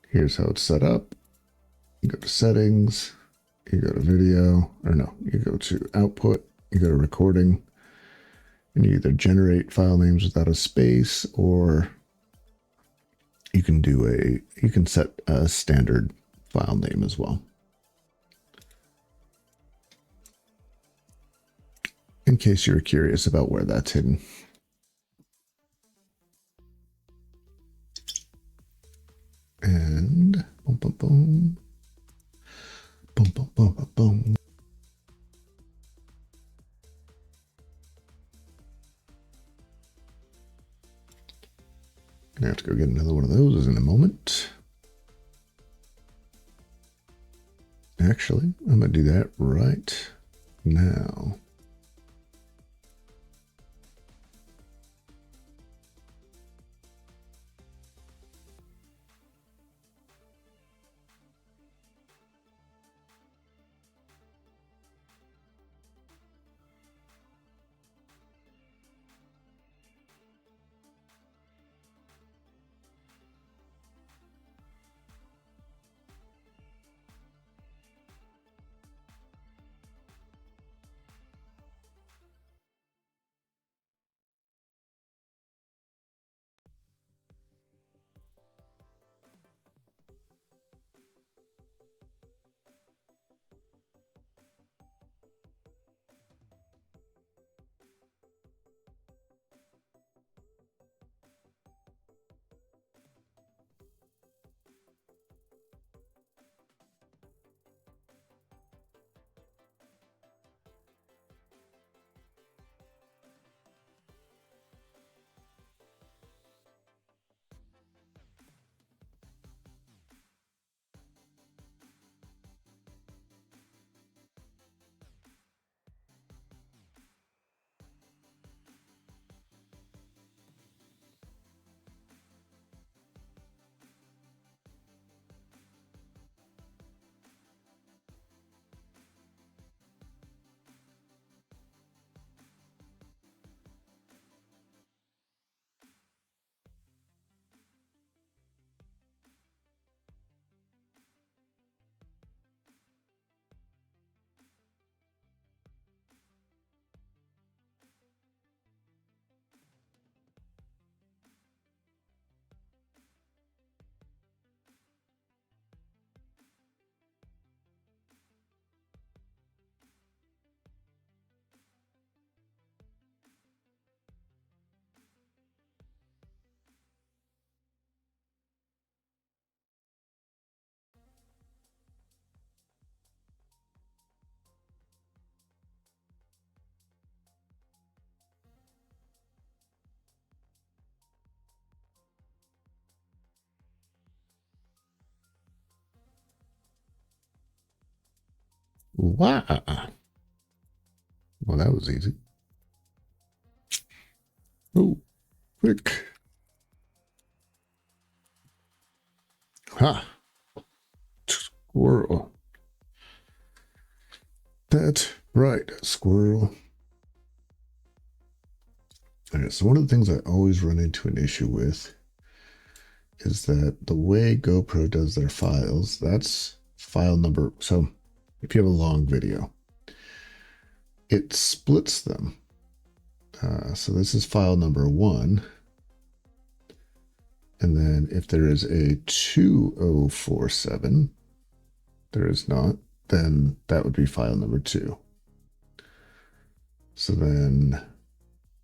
here's how it's set up. You go to settings, you go to video, or no, you go to output, you go to recording, and you either generate file names without a space, or you can set a standard file name as well. In case you're curious about where that's hidden. And boom, boom, boom. Boom, boom, boom, boom, boom. Gonna have to go get another one of those in a moment. Actually, I'm gonna do that right now. Wow. Well, that was easy. Oh, quick. Ha. Squirrel. That's right, squirrel. Okay, so one of the things I always run into an issue with is that the way GoPro does their files, that's file number. So if you have a long video, it splits them. So this is file number 1. And then if there is a 2047, there is not, then that would be file number 2. So then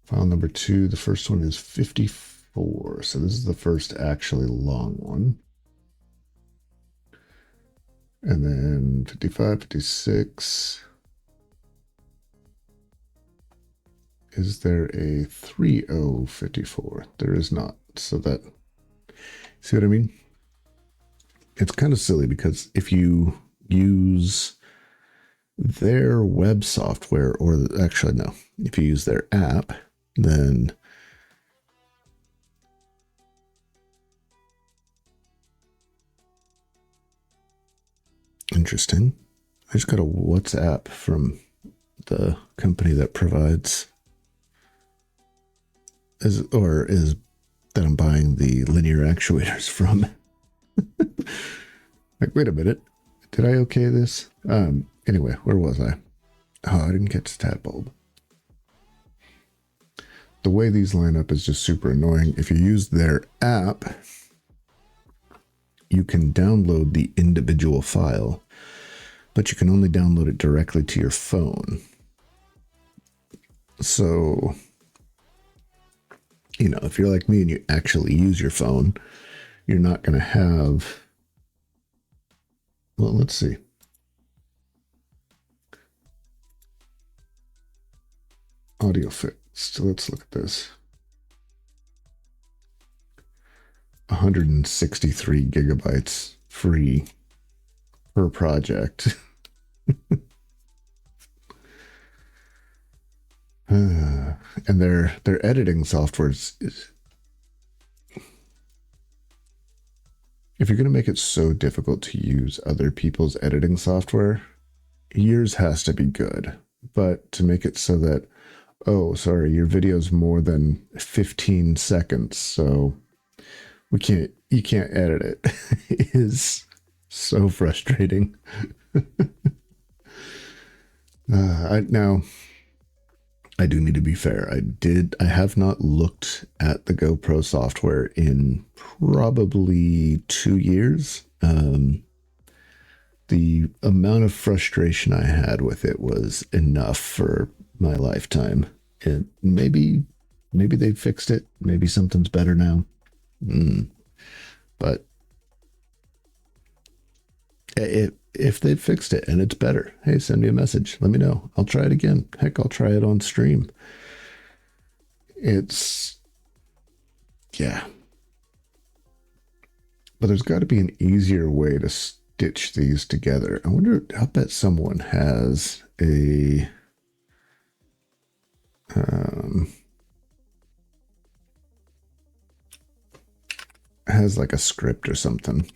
file number 2, the first one is 54. So this is the first actually long one. And then 55, 56. Is there a 3054? There is not. So that, see what I mean? It's kind of silly because if you use their web software, or actually, no, if you use their app, then interesting. I just got a WhatsApp from the company that provides is that I'm buying the linear actuators from. Like, wait a minute, did I okay this? Anyway, where was I? Oh, I didn't catch the tadpole. The way these line up is just super annoying. If you use their app, you can download the individual file, but you can only download it directly to your phone. So, you know, if you're like me and you actually use your phone, you're not going to have, well, let's see. Audio fixed. Let's look at this. 163 gigabytes free per project. And their editing software is, if you're going to make it so difficult to use other people's editing software, yours has to be good. But to make it so that, oh, sorry, your video's more than 15 seconds, so you can't edit it, is so frustrating. Now, I do need to be fair. I have not looked at the GoPro software in probably 2 years. The amount of frustration I had with it was enough for my lifetime. Maybe they fixed it. Maybe something's better now. But if they fixed it and it's better, hey, send me a message. Let me know. I'll try it again. Heck, I'll try it on stream. Yeah. But there's got to be an easier way to stitch these together. I wonder, I'll bet someone has a has like a script or something.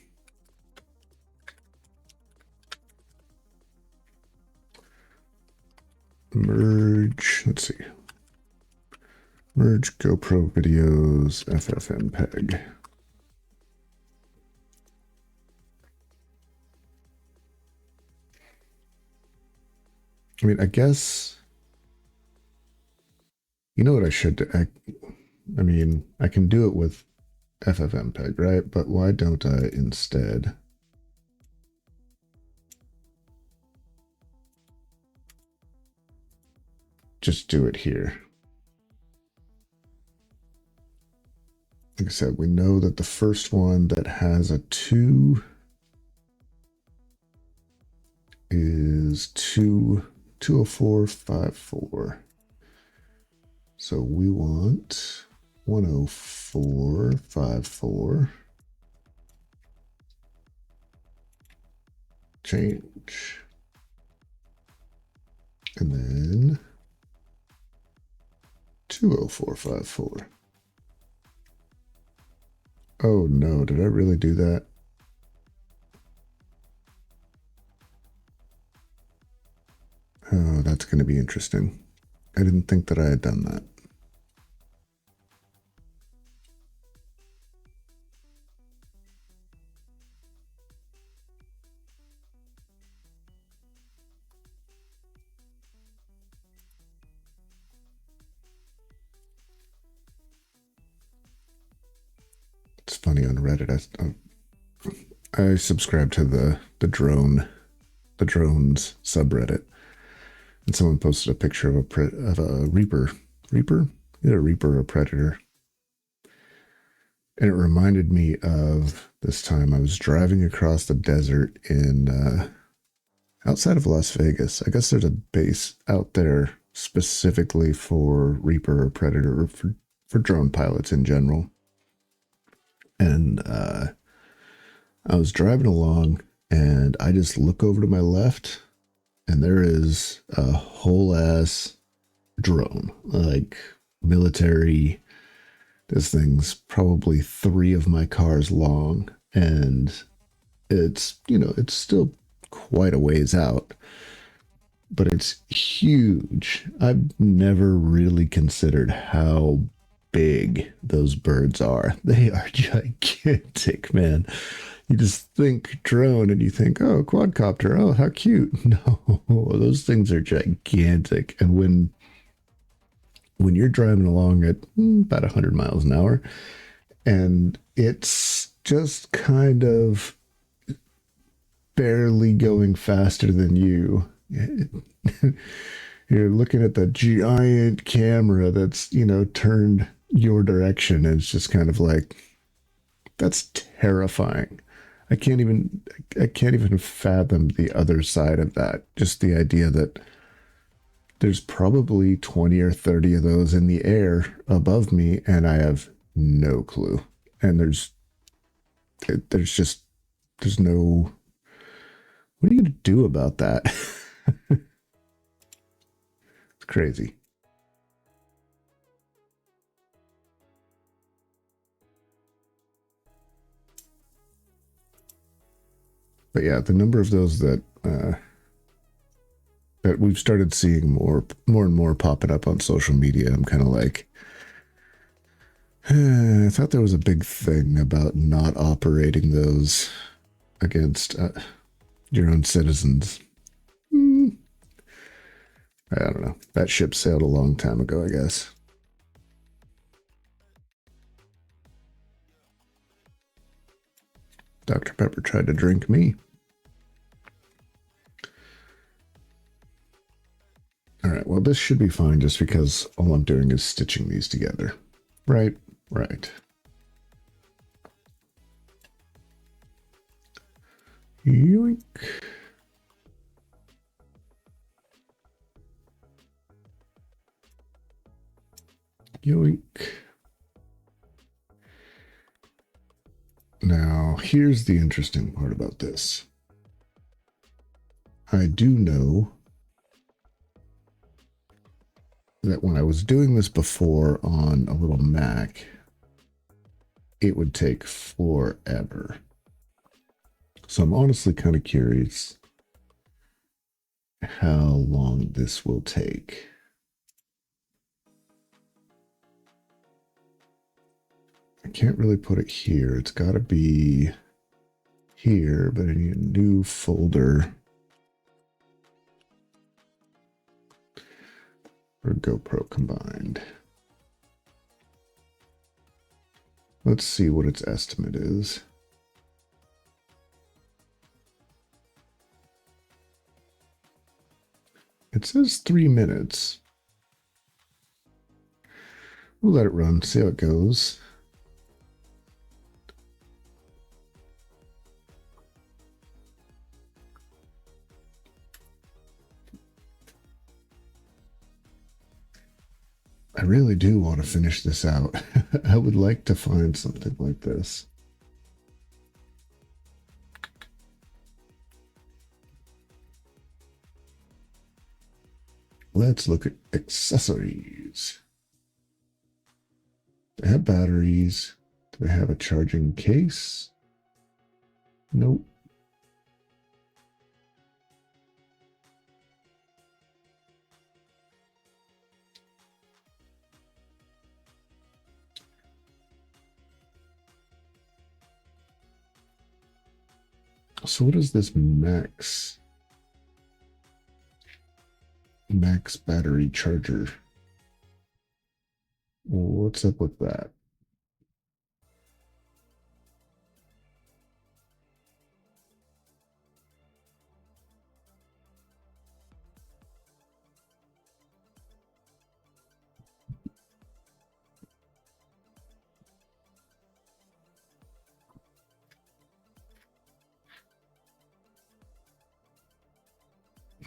Merge, let's see. Merge GoPro videos, ffmpeg. I mean, I guess, you know what I should do? I mean, I can do it with ffmpeg, right? But why don't I instead just do it here? Like I said, we know that the first one that has a 2 is 20454. So we want 10454. Change. And then 20454. Oh no, did I really do that? Oh, that's going to be interesting. I didn't think that I had done that. It's funny on Reddit. I subscribe to the drones subreddit, and someone posted a picture of a reaper, either a reaper or a predator, and it reminded me of this time I was driving across the desert in outside of Las Vegas. I guess there's a base out there specifically for reaper or predator, or for drone pilots in general, and I was driving along, and I just look over to my left, and there is a whole ass drone, like military. This thing's probably 3 of my cars long, and it's, it's still quite a ways out, but it's huge. I've never really considered how big those birds are. They are gigantic, man. You just think drone and you think, oh, quadcopter, oh, how cute. No, those things are gigantic. And when you're driving along at about 100 miles an hour, and it's just kind of barely going faster than you, you're looking at the giant camera that's, turned your direction, and it's just kind of like, that's terrifying. I can't even fathom the other side of that. Just the idea that there's probably 20 or 30 of those in the air above me, and I have no clue. And there's no, what are you going to do about that? It's crazy. But yeah, the number of those that we've started seeing more and more popping up on social media, I'm kind of like, I thought there was a big thing about not operating those against your own citizens. I don't know. That ship sailed a long time ago, I guess. Dr. Pepper tried to drink me. All right, well, this should be fine just because all I'm doing is stitching these together. Right. Yoink. Yoink. Now, here's the interesting part about this. I do know that when I was doing this before on a little Mac, it would take forever. So I'm honestly kind of curious how long this will take. I can't really put it here. It's got to be here, but I need a new folder for GoPro combined. Let's see what its estimate is. It says 3 minutes. We'll let it run, see how it goes. I really do want to finish this out. I would like to find something like this. Let's look at accessories. They have batteries. Do they have a charging case? Nope. So what is this max battery charger? What's up with that?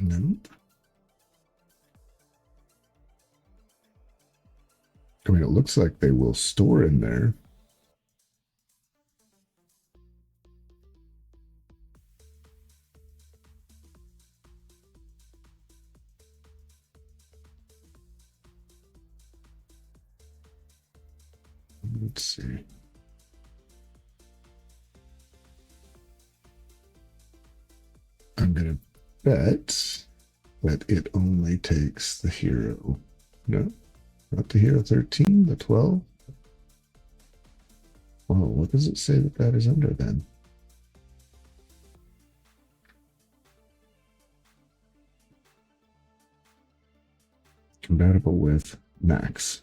Nope. I mean, it looks like they will store in there. Let's see. I'm going to bet that it only takes the hero. No, not the hero 13, the 12. Well, what does it say that that is under then? Compatible with Max.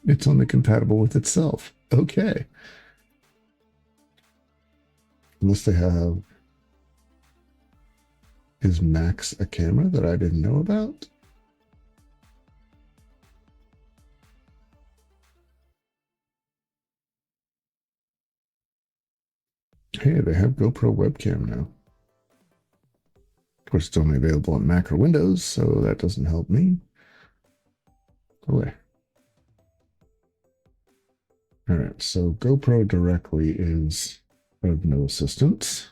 It's only compatible with itself. Okay. Unless they have... Is Max a camera that I didn't know about? Hey, they have GoPro webcam now. Of course, it's only available on Mac or Windows, so that doesn't help me. Go away. All right, so GoPro directly is of no assistance.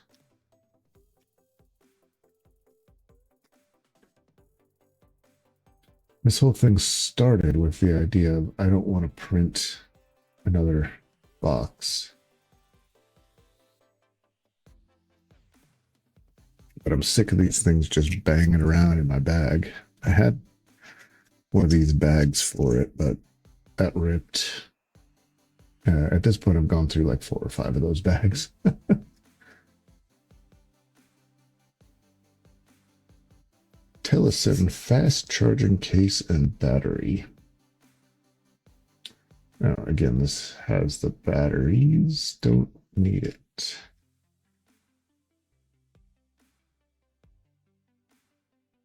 This whole thing started with the idea of I don't want to print another box. But I'm sick of these things just banging around in my bag. I had one of these bags for it, but that ripped. At this point, I've gone through like 4 or 5 of those bags. Telesen fast charging case and battery. Now, again, this has the batteries. Don't need it.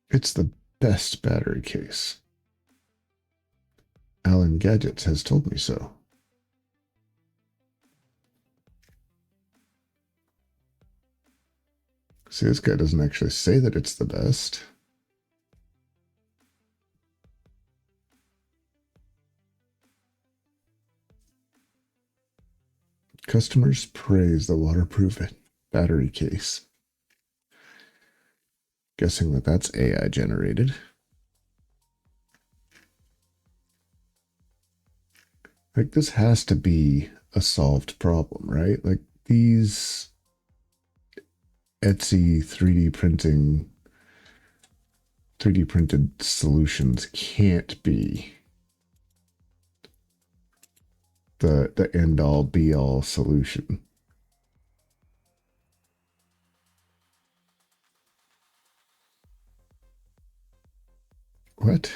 It's the best battery case. Alan Gadgets has told me so. See, this guy doesn't actually say that it's the best. Customers praise the waterproof battery case. Guessing that that's AI generated. Like, this has to be a solved problem, right? Like, these Etsy 3D printed solutions can't be the end all be all solution. What?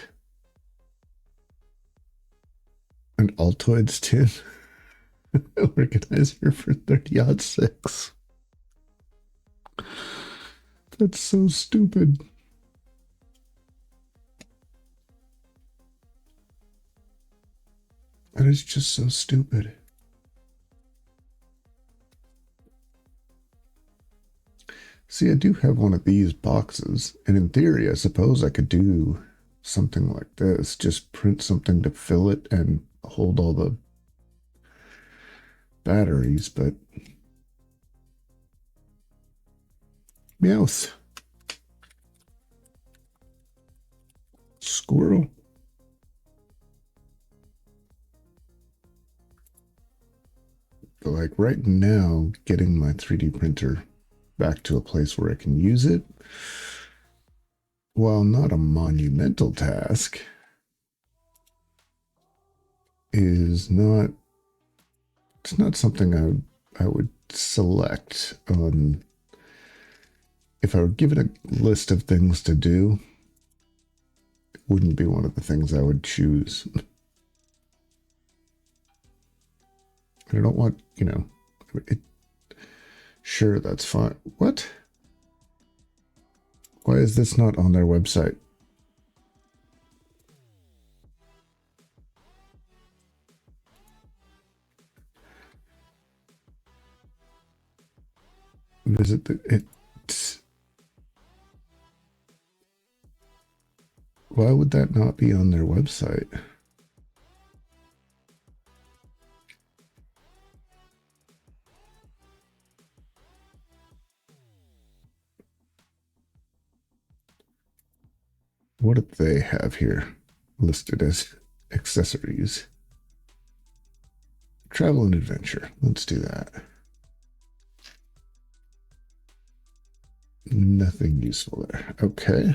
An Altoids tin organizer for 30-06. That's so stupid. That is just so stupid. See, I do have one of these boxes, and in theory, I suppose I could do something like this. Just print something to fill it and hold all the batteries, but... Meowth. Squirrel. squirrel. But like right now, getting my 3D printer back to a place where I can use it, while not a monumental task, is not, it's not something I would select on, if I were given a list of things to do, it wouldn't be one of the things I would choose. I don't want, you know, it, sure, that's fine. What? Why is this not on their website? Visit the, it. Why would that not be on their website? What do they have here listed as accessories? Travel and adventure. Let's do that. Nothing useful there. Okay.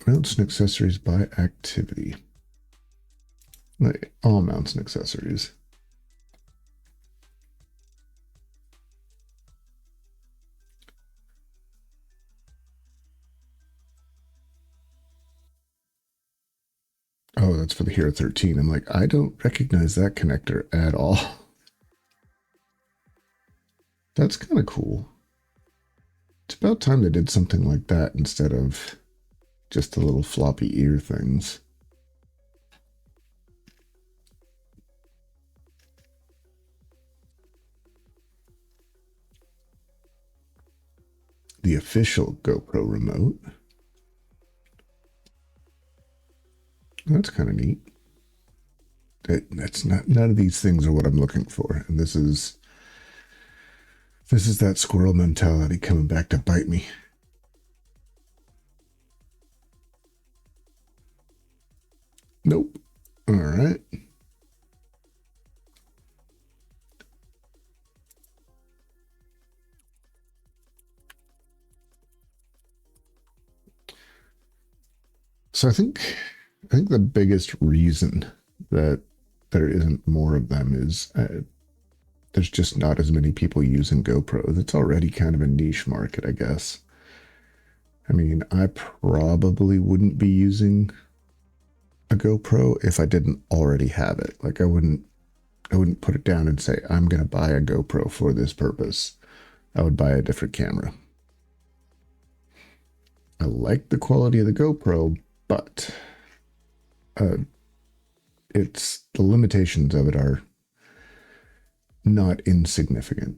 Mounts and accessories by activity. Like all mounts and accessories. Oh, that's for the Hero 13. I'm like, I don't recognize that connector at all. That's kind of cool. It's about time they did something like that instead of just the little floppy ear things. The official GoPro remote. That's kind of neat. That's not, none of these things are what I'm looking for. And this is that squirrel mentality coming back to bite me. Nope. All right. So I think the biggest reason that there isn't more of them is there's just not as many people using GoPros. It's already kind of a niche market, I guess. I mean, I probably wouldn't be using a GoPro if I didn't already have it. Like I wouldn't put it down and say, I'm going to buy a GoPro for this purpose. I would buy a different camera. I like the quality of the GoPro, but it's the limitations of it are not insignificant.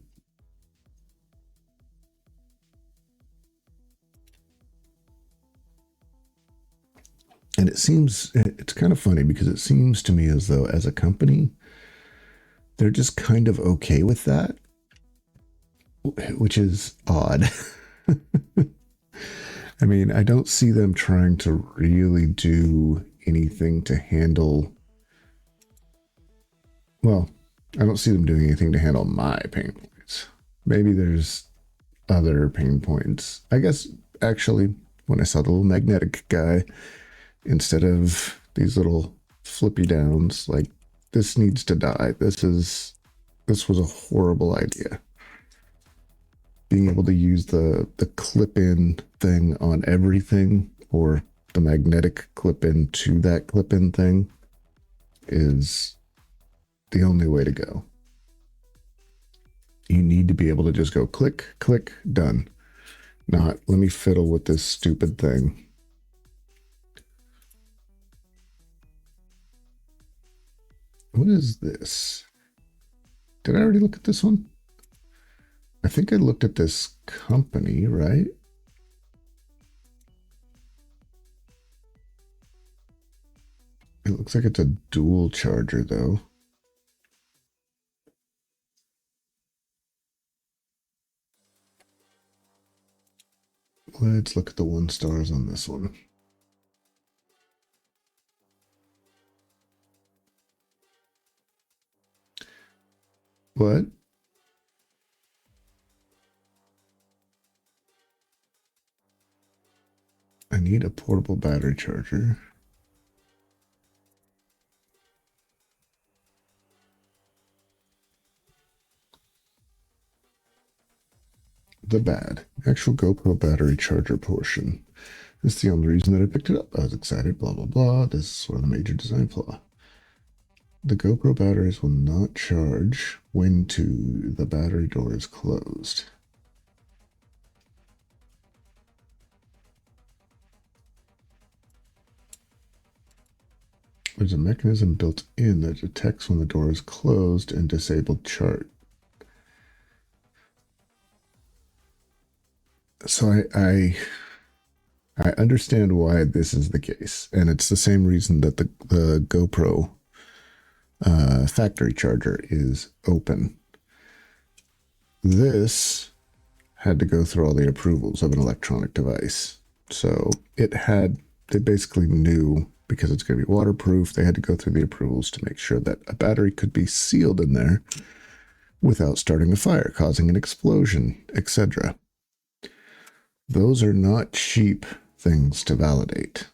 And it's kind of funny because it seems to me as though as a company, they're just kind of okay with that, which is odd. I mean, I don't see them trying to really do anything to handle, well, I don't see them doing anything to handle my pain points. Maybe there's other pain points. I guess actually, when I saw the little magnetic guy, instead of these little flippy downs, like this needs to die. This was a horrible idea. Being able to use the clip-in thing on everything, or the magnetic clip-in to that clip-in thing, is the only way to go. You need to be able to just go click, click, done. Not, let me fiddle with this stupid thing. What is this? Did I already look at this one? I think I looked at this company, right? It looks like it's a dual charger, though. Let's look at the 1 stars on this one. What? I need a portable battery charger. The bad. Actual GoPro battery charger portion. This is the only reason that I picked it up. I was excited, blah, blah, blah. This is sort of the major design flaw. The GoPro batteries will not charge when the battery door is closed. There's a mechanism built in that detects when the door is closed and disabled charge. So I understand why this is the case, and it's the same reason that the GoPro factory charger is open. This had to go through all the approvals of an electronic device. So they basically knew, because it's going to be waterproof, they had to go through the approvals to make sure that a battery could be sealed in there without starting a fire, causing an explosion, etc. Those are not cheap things to validate.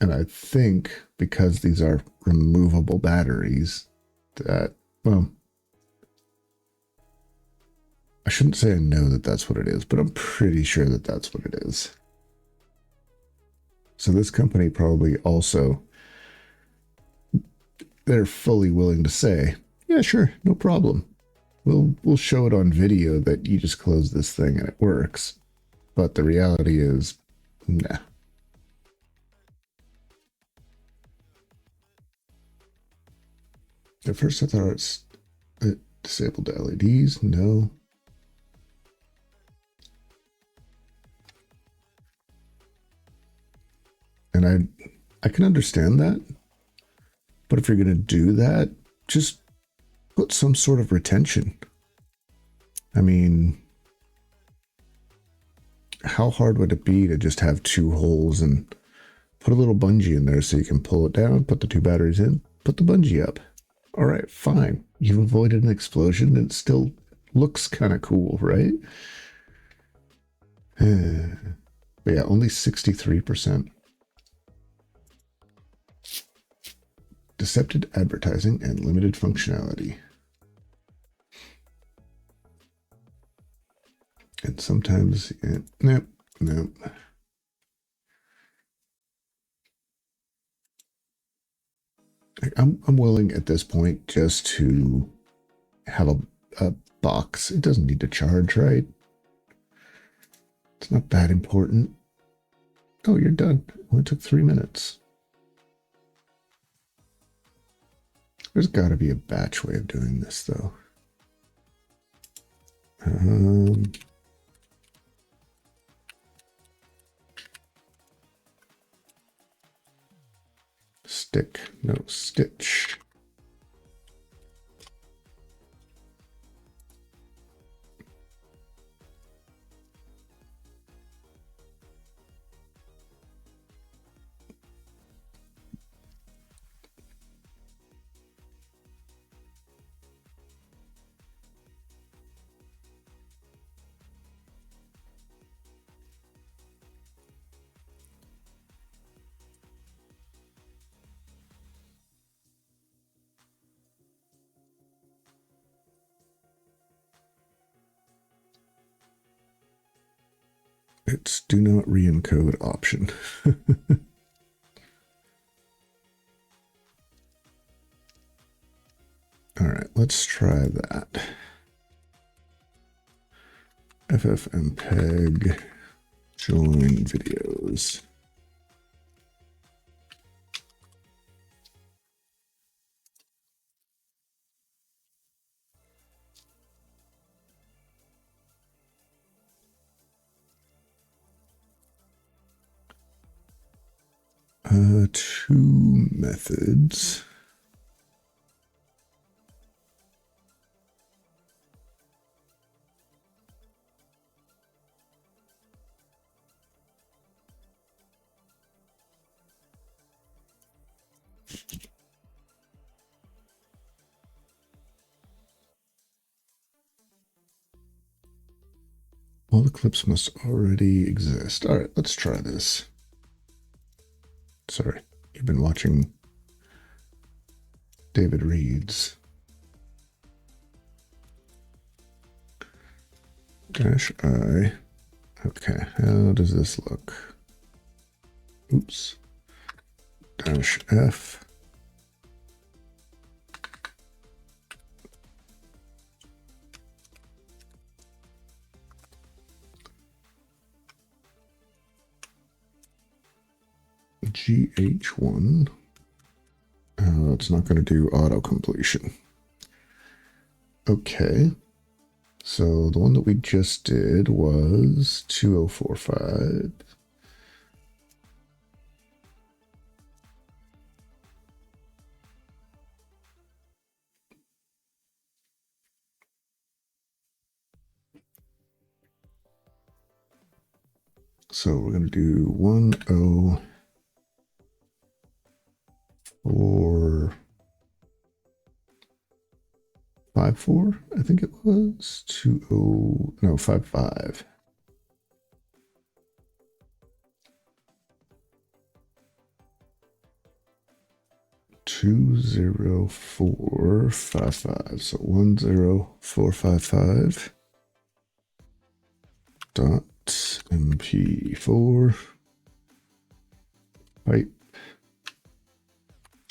And I think because these are removable batteries that, well, I shouldn't say I know that that's what it is, but I'm pretty sure that that's what it is. So this company probably also, they're fully willing to say, yeah, sure, no problem. We'll show it on video that you just close this thing and it works. But the reality is, nah. At first I thought it disabled the LEDs. No. And I can understand that. But if you're going to do that, just put some sort of retention. I mean, how hard would it be to just have 2 holes and put a little bungee in there so you can pull it down, put the 2 batteries in, put the bungee up. All right, fine. You've avoided an explosion and it still looks kind of cool, right? But yeah, only 63%. Deceptive advertising and limited functionality. And sometimes, nope. I'm willing at this point just to have a box. It doesn't need to charge, right? It's not that important. Oh, you're done. It only took 3 minutes. There's got to be a batch way of doing this, though. Stick, no stitch. It's do not re-encode option. All right, let's try that. ffmpeg join videos. Two methods. All the clips must already exist. All right, let's try this. Sorry, you've been watching David Reads. -I. Okay, how does this look? Oops. -F. GH1. It's not going to do auto completion. Okay. So the one that we just did was 2045. So we're going to do 1054, I think it was 55. Two 0455. So 10455 dot MP4 pipe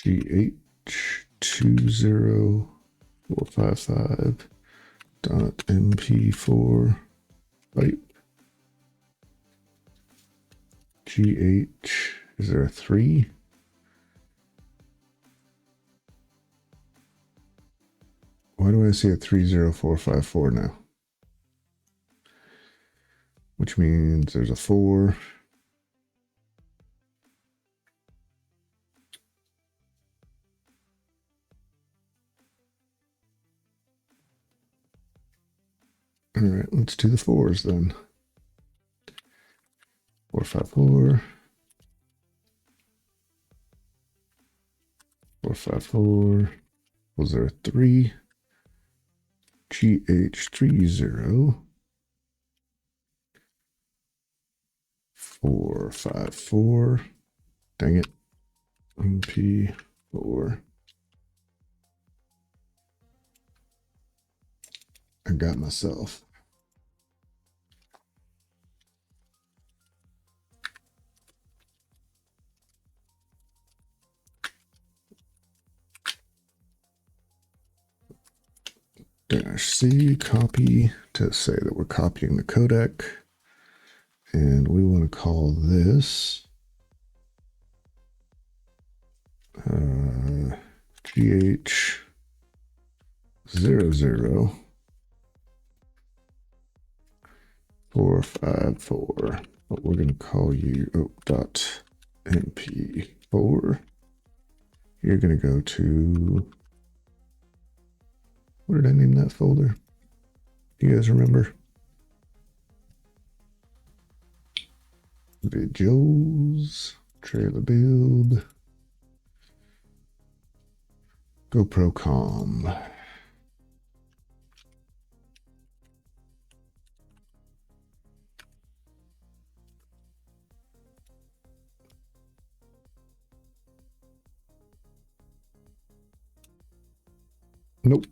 GH 20455 dot MP4 pipe GH. Is there a 3? Why do I see a 30454 now? Which means there's a 4. All right, let's do the 4s then. 454. 454. Was there a 3? GH30 454. Dang it. MP4. I got myself. -C copy to say that we're copying the codec. And we want to call this GH00 454. But we're going to call you dot MP4. You're going to go to, what did I name that folder? You guys remember? Videos, trailer build, GoPro com. Nope.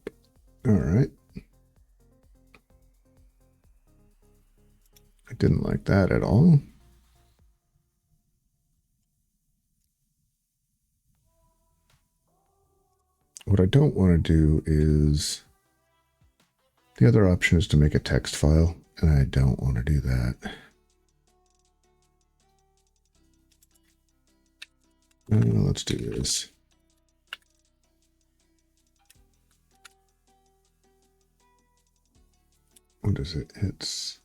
All right. I didn't like that at all. What I don't want to do is, the other option is to make a text file, and I don't want to do that. Let's do this. What is it? It's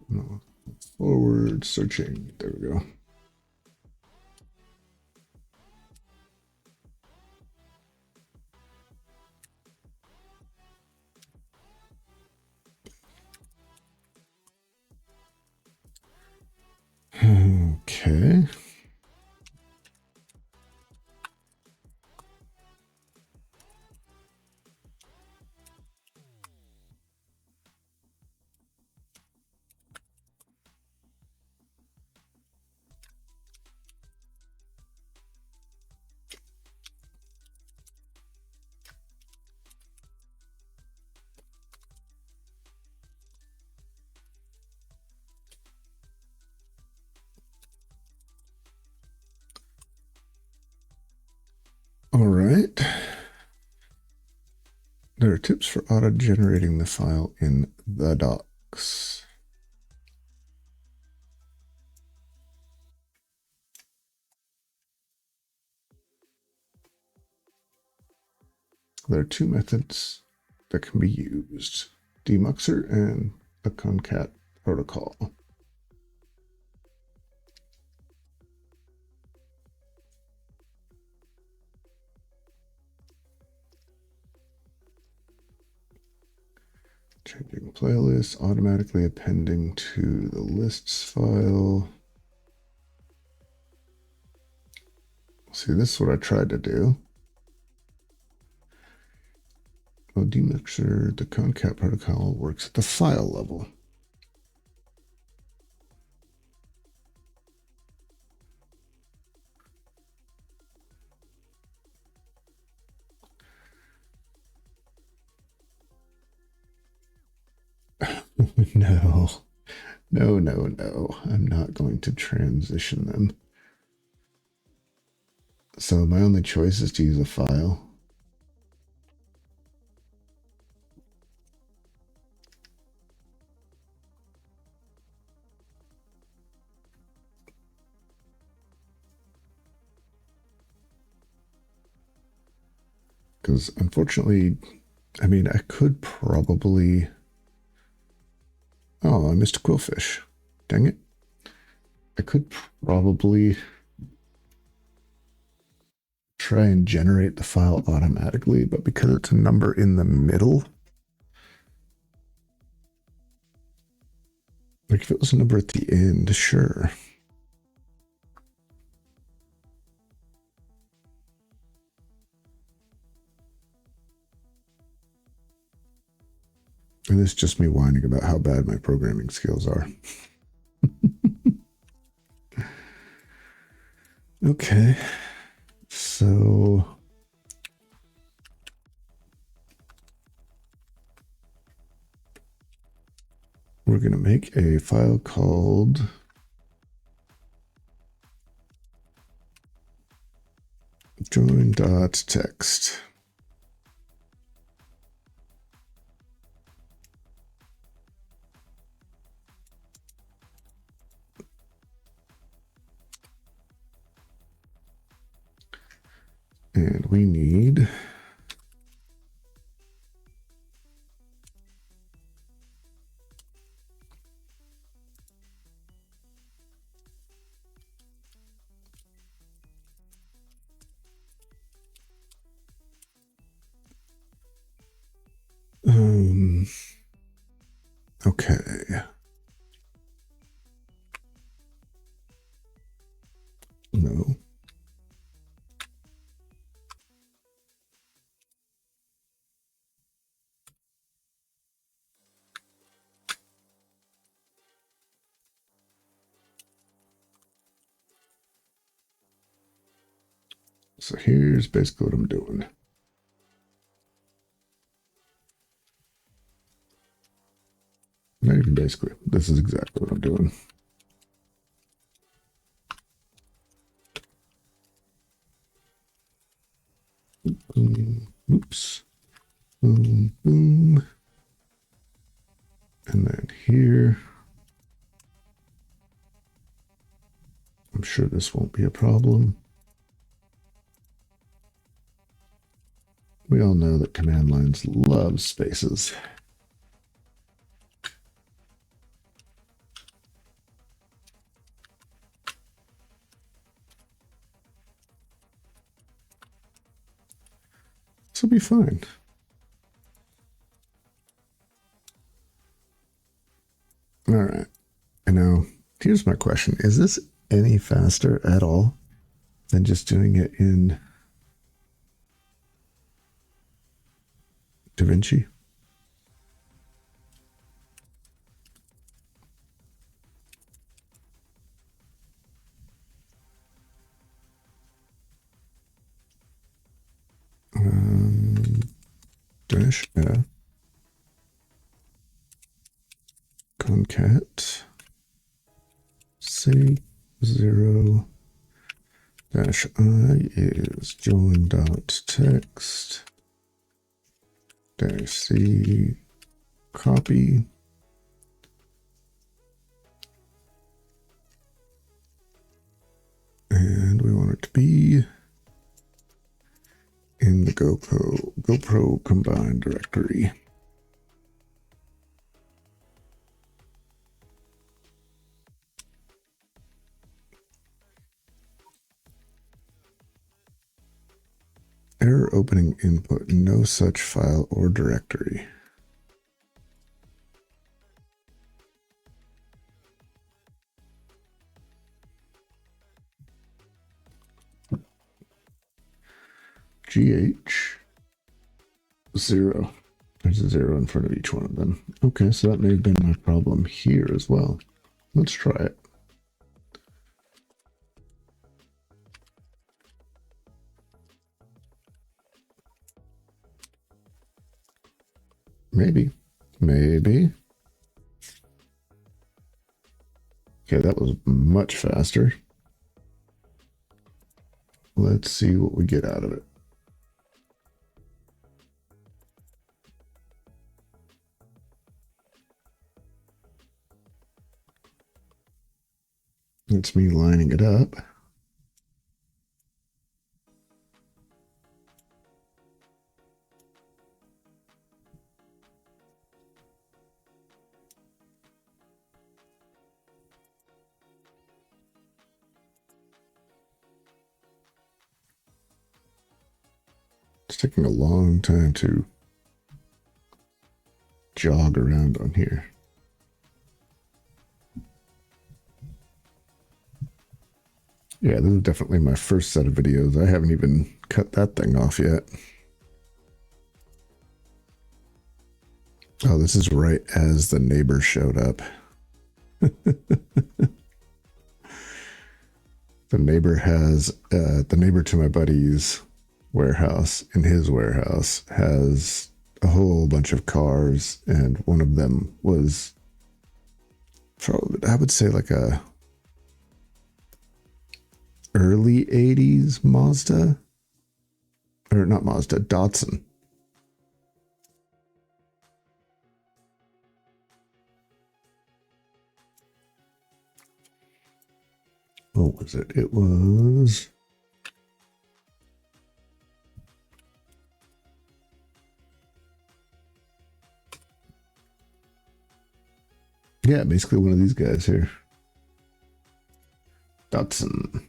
no, forward searching. There we go. Okay. are tips for auto-generating the file in the docs. There are two methods that can be used, demuxer and a concat protocol. Changing playlist, automatically appending to the lists file. See, this is what I tried to do. Well, demuxer, the concat protocol works at the file level. No. I'm not going to transition them. So my only choice is to use a file. Because unfortunately, I mean, I could probably... Oh, I missed a quillfish. Dang it. I could probably try and generate the file automatically, but because it's a number in the middle, like if it was a number at the end, sure. And it's just me whining about how bad my programming skills are. Okay, so we're going to make a file called join.txt. And we need okay. No. So here's basically what I'm doing. Not even basically. This is exactly what I'm doing. Oops. Boom, boom. And then here. I'm sure this won't be a problem. We all know that command lines love spaces. This will be fine. All right. And now, here's my question. Is this any faster at all than just doing it in Davinci? Dash F concat C0 dash I is join.txt -c copy. And we want it to be in the GoPro combined directory. Error opening input, no such file or directory. GH 0. There's a 0 in front of each one of them. Okay, so that may have been my problem here as well. Let's try it. Maybe. Maybe. Okay, that was much faster. Let's see what we get out of it. It's me lining it up. It's taking a long time to jog around on here. Yeah, this is definitely my first set of videos. I haven't even cut that thing off yet. Oh, this is right as the neighbor showed up. The neighbor to my buddy's warehouse, in his warehouse, has a whole bunch of cars, and one of them was, I would say, like a early 80s Mazda, or not Mazda, Datsun. What was it? It was... yeah, basically one of these guys here. Datsun.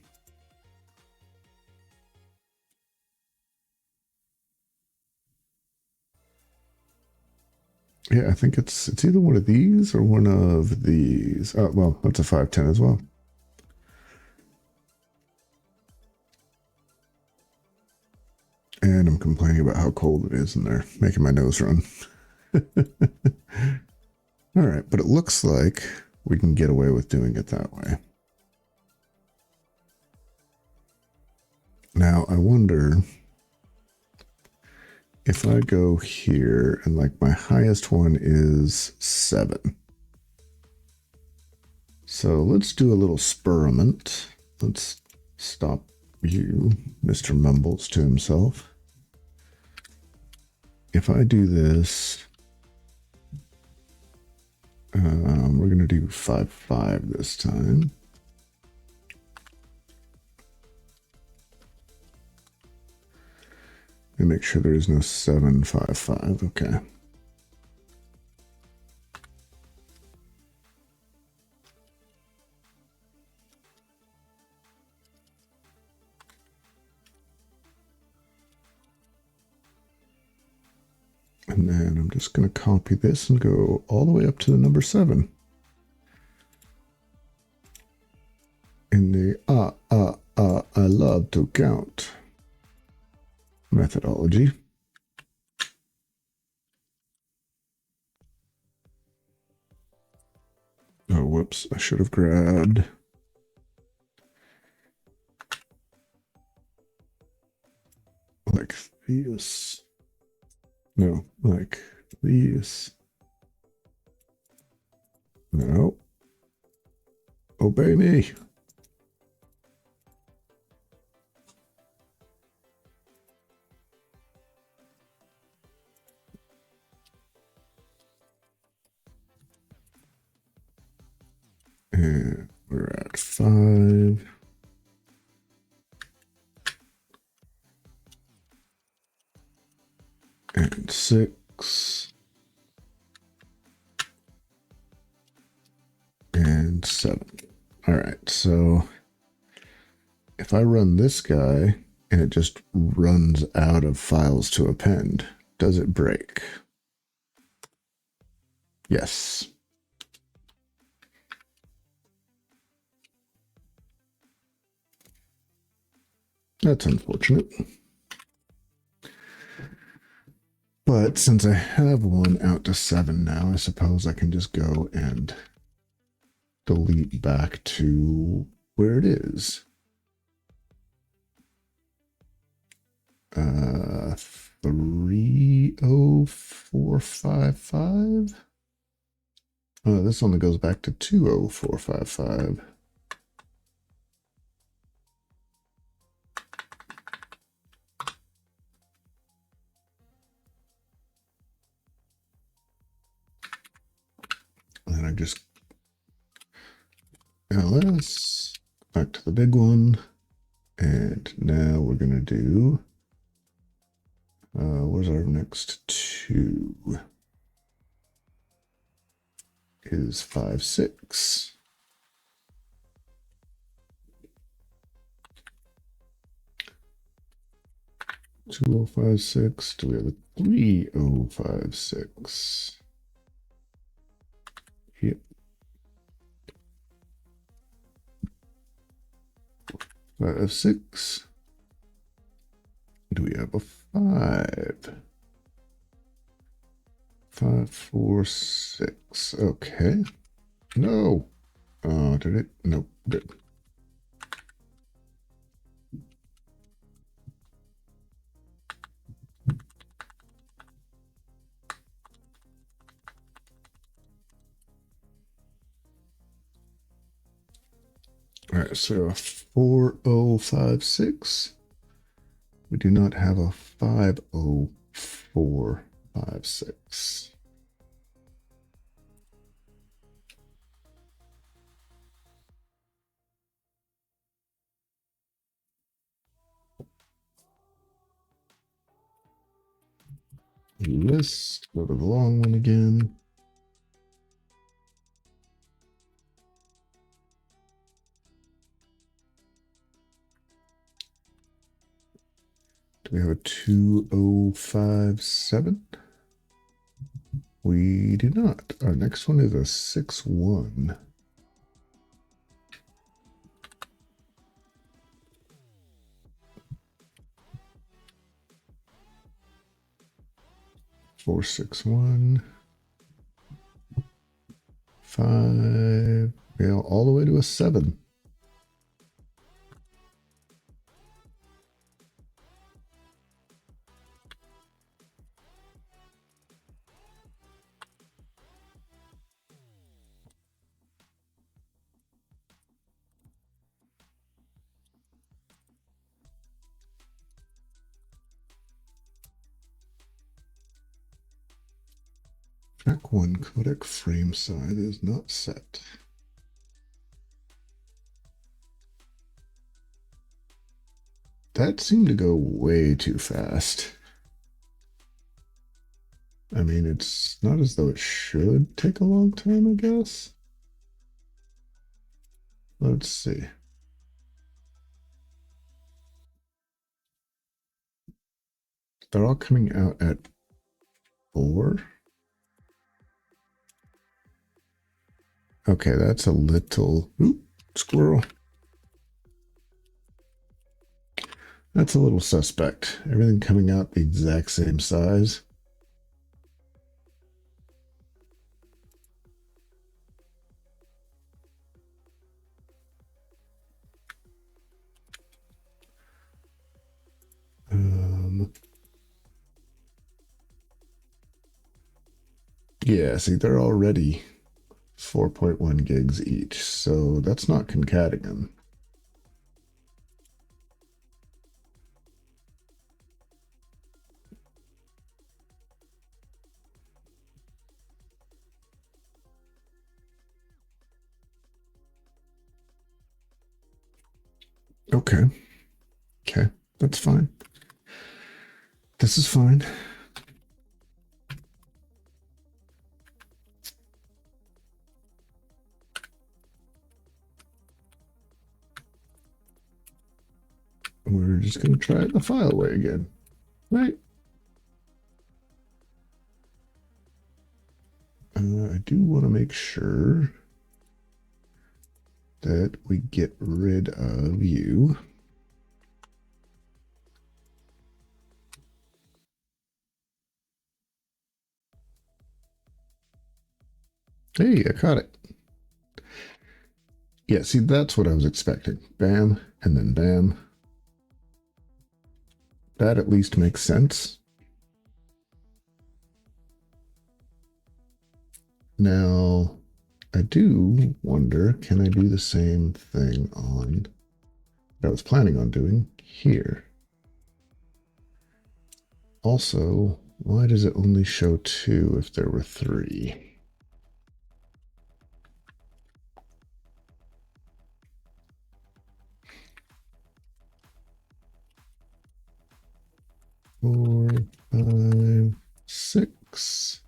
Yeah, I think it's either one of these or one of these. Oh, well, that's a 510 as well. And I'm complaining about how cold it is in there, making my nose run. All right, but it looks like we can get away with doing it that way. Now, I wonder if I go here and like my highest one is 7. So let's do a little experiment. Let's stop you, Mr. Mumbles to himself. If I do this, we're going to do 5.5 this time. And make sure there is no 7.5.5. Okay. And then I'm just going to copy this and go all the way up to the number 7. In the I love to count methodology. Oh, whoops. I should have grabbed. Like this. No, like this. No. Obey me. And we're at 5. And 6. And 7. All right, so if I run this guy and it just runs out of files to append, does it break? Yes. That's unfortunate. But since I have one out to 7 now, I suppose I can just go and delete back to where it is. 30455. Oh, this only goes back to 20455. And then I just ls back to the big one. And now we're going to do, where's our next 2? Is 5, 6. 2056. Do we have a 3056? Yep. 5, 6. Do we have a 5? 5, 4, 6. Okay. No. Oh, did it? Nope. Good. All right, so 4056. We do not have a 50456. List, go to the long one again. Do we have a 2057? We do not. Our next one is a 61. Four, 6, 1. 5. Yeah, all the way to a 7. Track 1 codec frame size is not set. That seemed to go way too fast. I mean, it's not as though it should take a long time, I guess. Let's see. They're all coming out at 4. Okay, that's a little... Oop, squirrel. That's a little suspect. Everything coming out the exact same size. Yeah, see, they're already 4.1 gigs each, so that's not concatenating. Okay. Okay. That's fine. This is fine. We're just going to try it the file way again, right? I do want to make sure that we get rid of you. Hey, I caught it. Yeah, see, that's what I was expecting. Bam, and then bam. That at least makes sense. Now, I do wonder, can I do the same thing on what I was planning on doing here? Also, why does it only show 2 if there were 3? Four, 5, 6.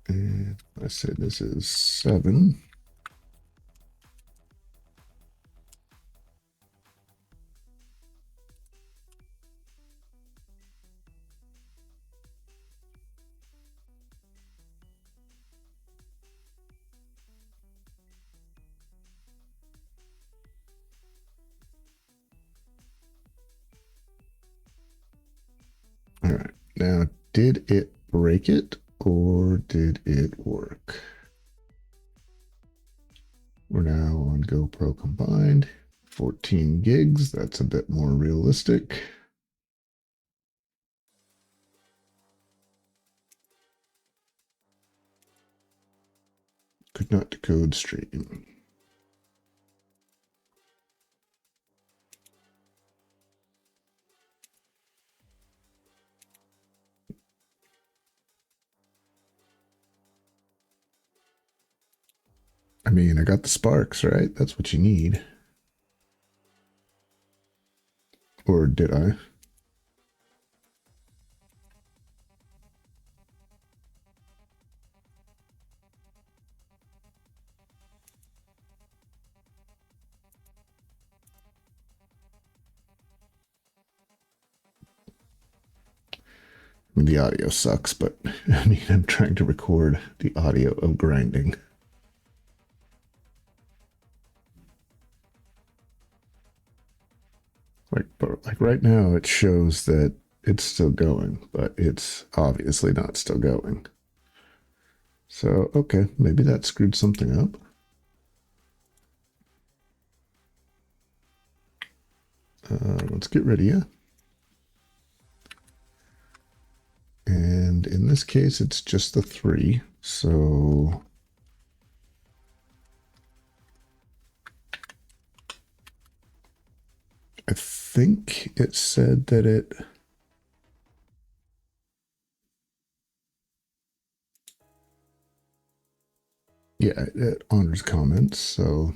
And I said this is 7. All right. Now, did it break it or did it work? We're now on GoPro combined. 14 gigs. That's a bit more realistic. Could not decode stream. I mean, I got the sparks, right? That's what you need. Or did I? I mean, the audio sucks, but I mean, I'm trying to record the audio of grinding. Like right now, it shows that it's still going, but it's obviously not still going. So, okay, maybe that screwed something up. Let's get rid of you. And in this case, it's just the 3. So I think it said that it... Yeah, it honors comments, so...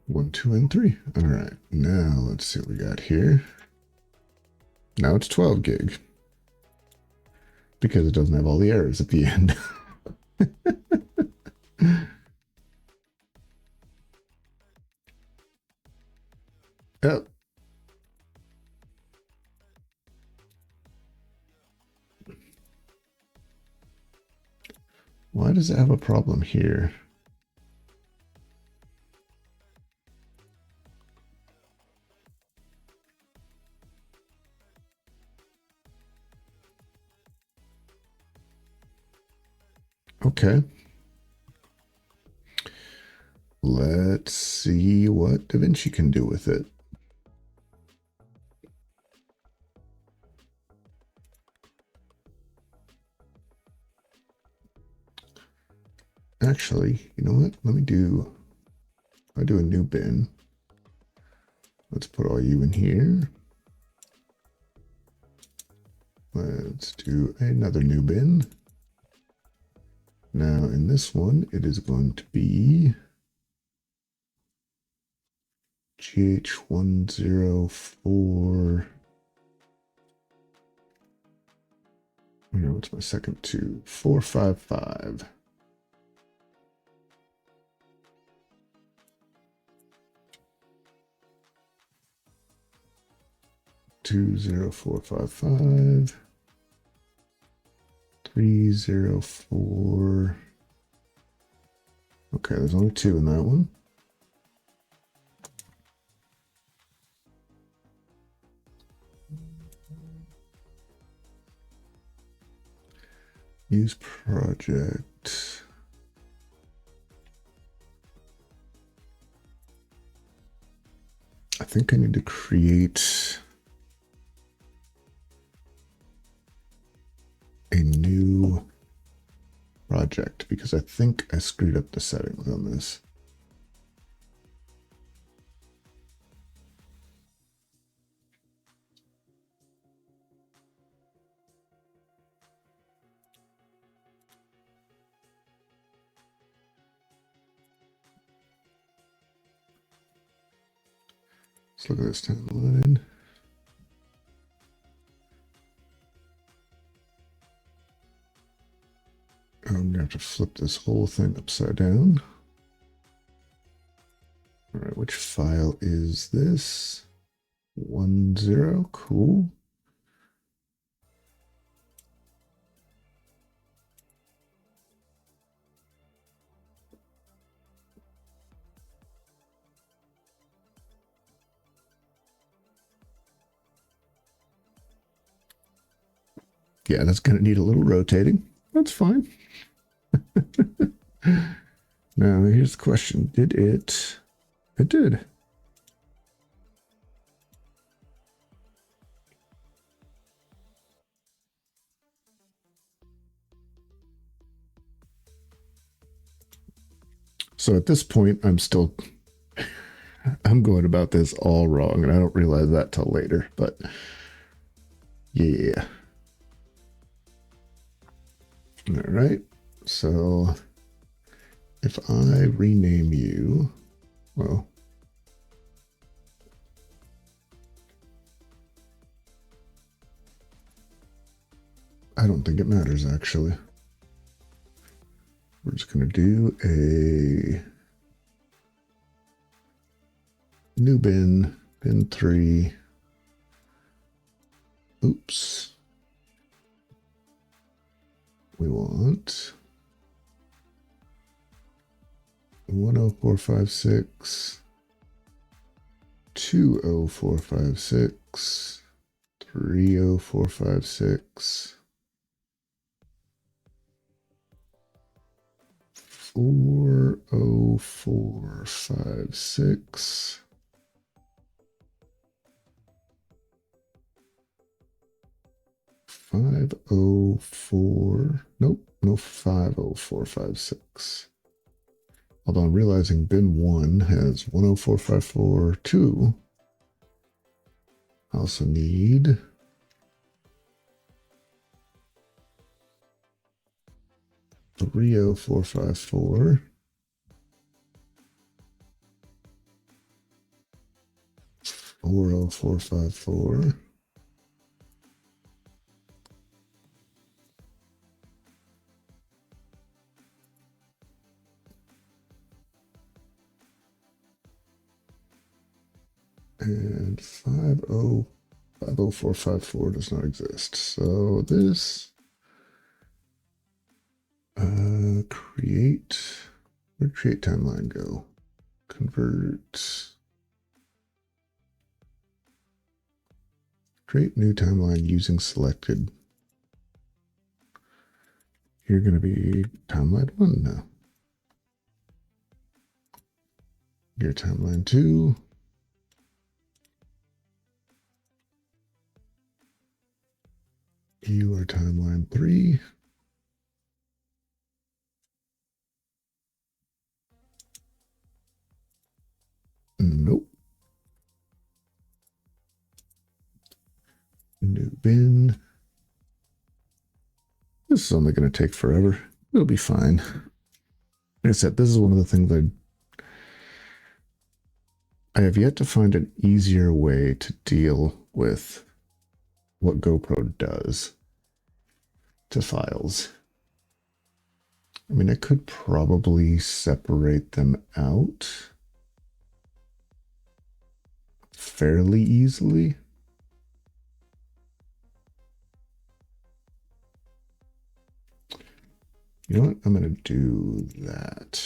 One, 2, and 3. All right, now let's see what we got here. Now it's 12 gig. Because it doesn't have all the errors at the end. Oh. Why does it have a problem here? Okay. Let's see what Davinci can do with it. Actually, you know what? I do a new bin. Let's put all you in here. Let's do another new bin. Now in this one, it is going to be GH104. What's my second two? 455. Two 0455 304. Okay, there's only two in that one. Use project. I think I need to create a new project because I think I screwed up the settings on this. Let's look at this timeline. I'm gonna have to flip this whole thing upside down. All right, which file is this? 10, cool. Yeah, that's gonna need a little rotating. That's fine. Now, here's the question. Did it? It did. So at this point, I'm going about this all wrong, and I don't realize that till later, but yeah. All right. So if I rename you, well, I don't think it matters actually. We're just going to do a new bin 3. Oops. We want 10456, 20456, 30456, 40456, 504. Nope, no 50456. Although I'm realizing bin 1 has 10454, I also need 30454, 40454, and 50454 does not exist. So this where'd create timeline go? Convert, create new timeline using selected. You're going to be timeline 1 now. You're timeline 2. You are timeline 3. This is only going to take forever. It'll be fine. Like I said, this is one of the things I have yet to find an easier way to deal with what GoPro does to files. I mean, I could probably separate them out fairly easily. You know what? I'm going to do that.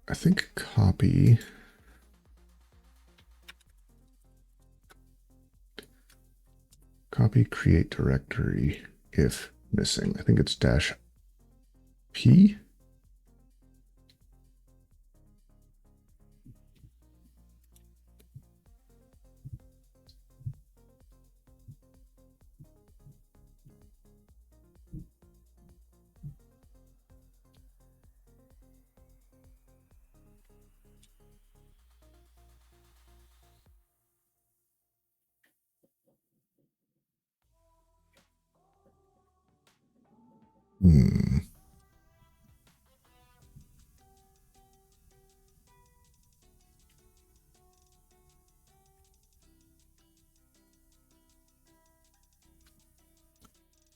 I think copy create directory if missing. I think it's -P.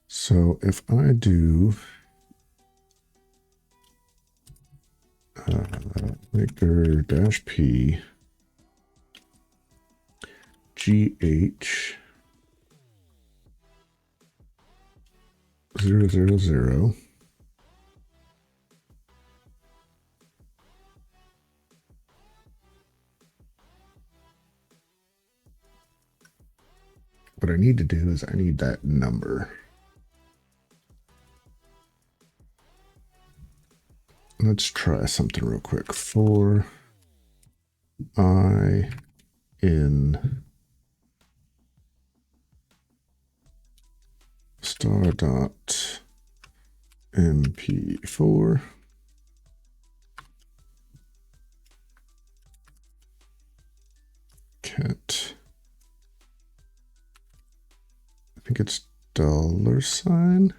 So if I do maker -P GH 000 what I need to do is I need that number. Let's try something real quick. For I in star dot mp4 cat. I think it's $.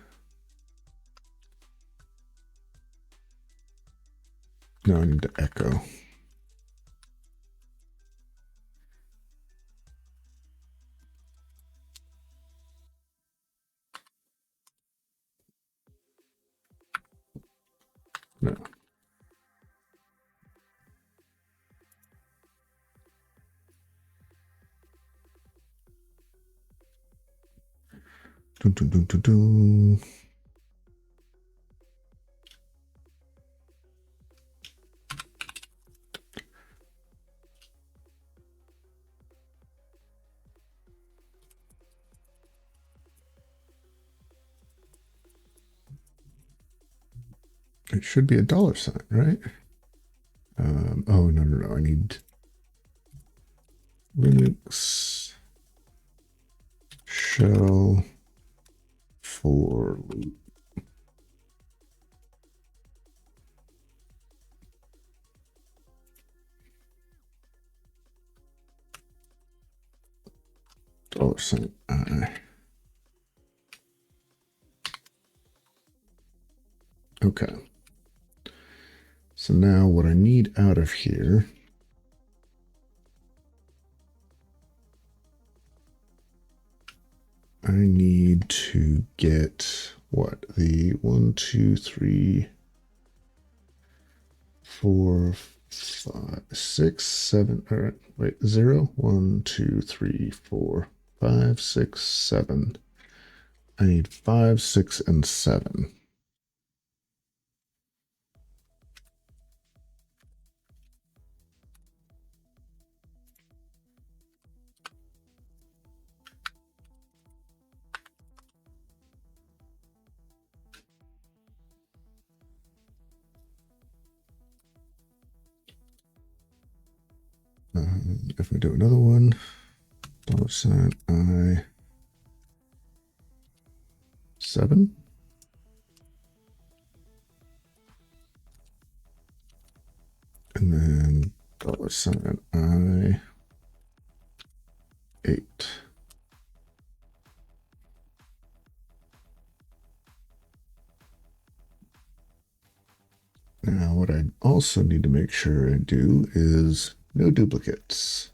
No, I need to echo. No. Dun, dun, dun, dun, dun. It should be a $, right? Oh, no. I need Linux shell for loop. $I. Okay. So now what I need out of here I need to get what? The 1, 2, 3, 4, 5, 6, 7. All right, wait, 0, 1, 2, 3, 4, 5, 6, 7. I need 5, 6, and 7. If we do another one, $I 7. And then $I 8. Now, what I also need to make sure I do is no duplicates.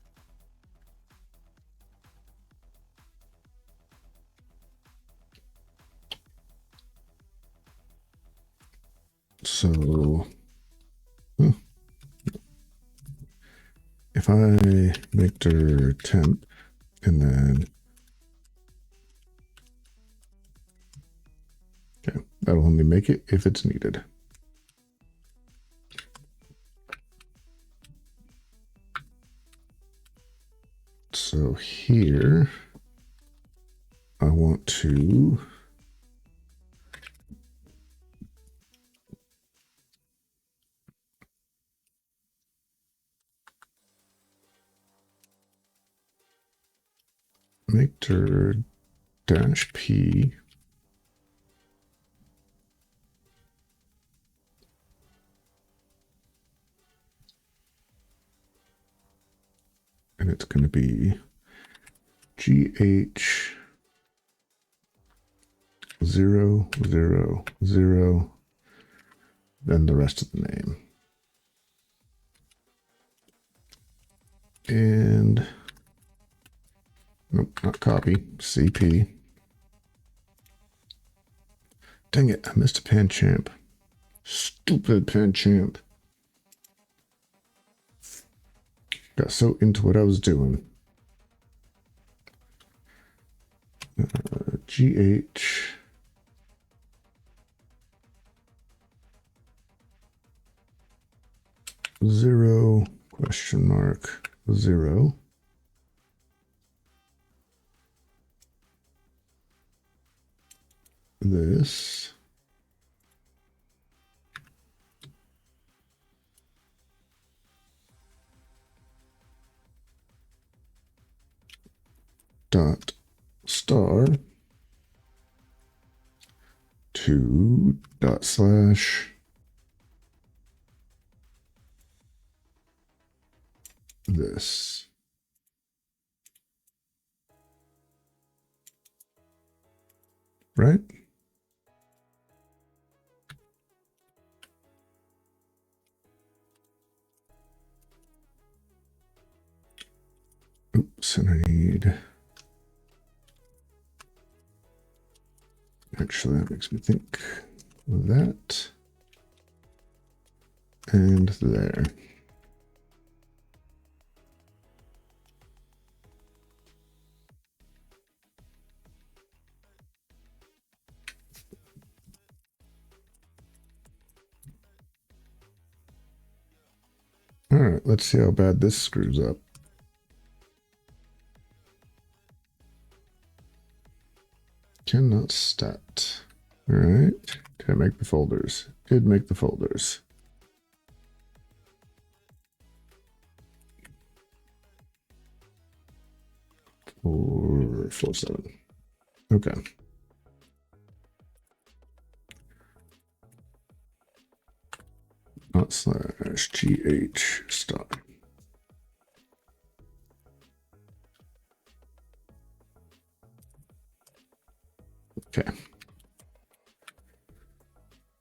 So, if I make dir temp and then, okay, that'll only make it if it's needed. So here, I want to make dir -p and it's going to be GH 000, then the rest of the name. And nope, not copy, CP. Dang it, I missed a PanChamp. Stupid PanChamp. Got so into what I was doing. GH 0 question mark 0. This dot star 2 dot slash this. Right? Oops, and I need, actually that makes me think that and there. All right, let's see how bad this screws up. Cannot stat. All right, did I make the folders? Did make the folders. Four, 4, 7. Okay. Dot slash GH star. Okay.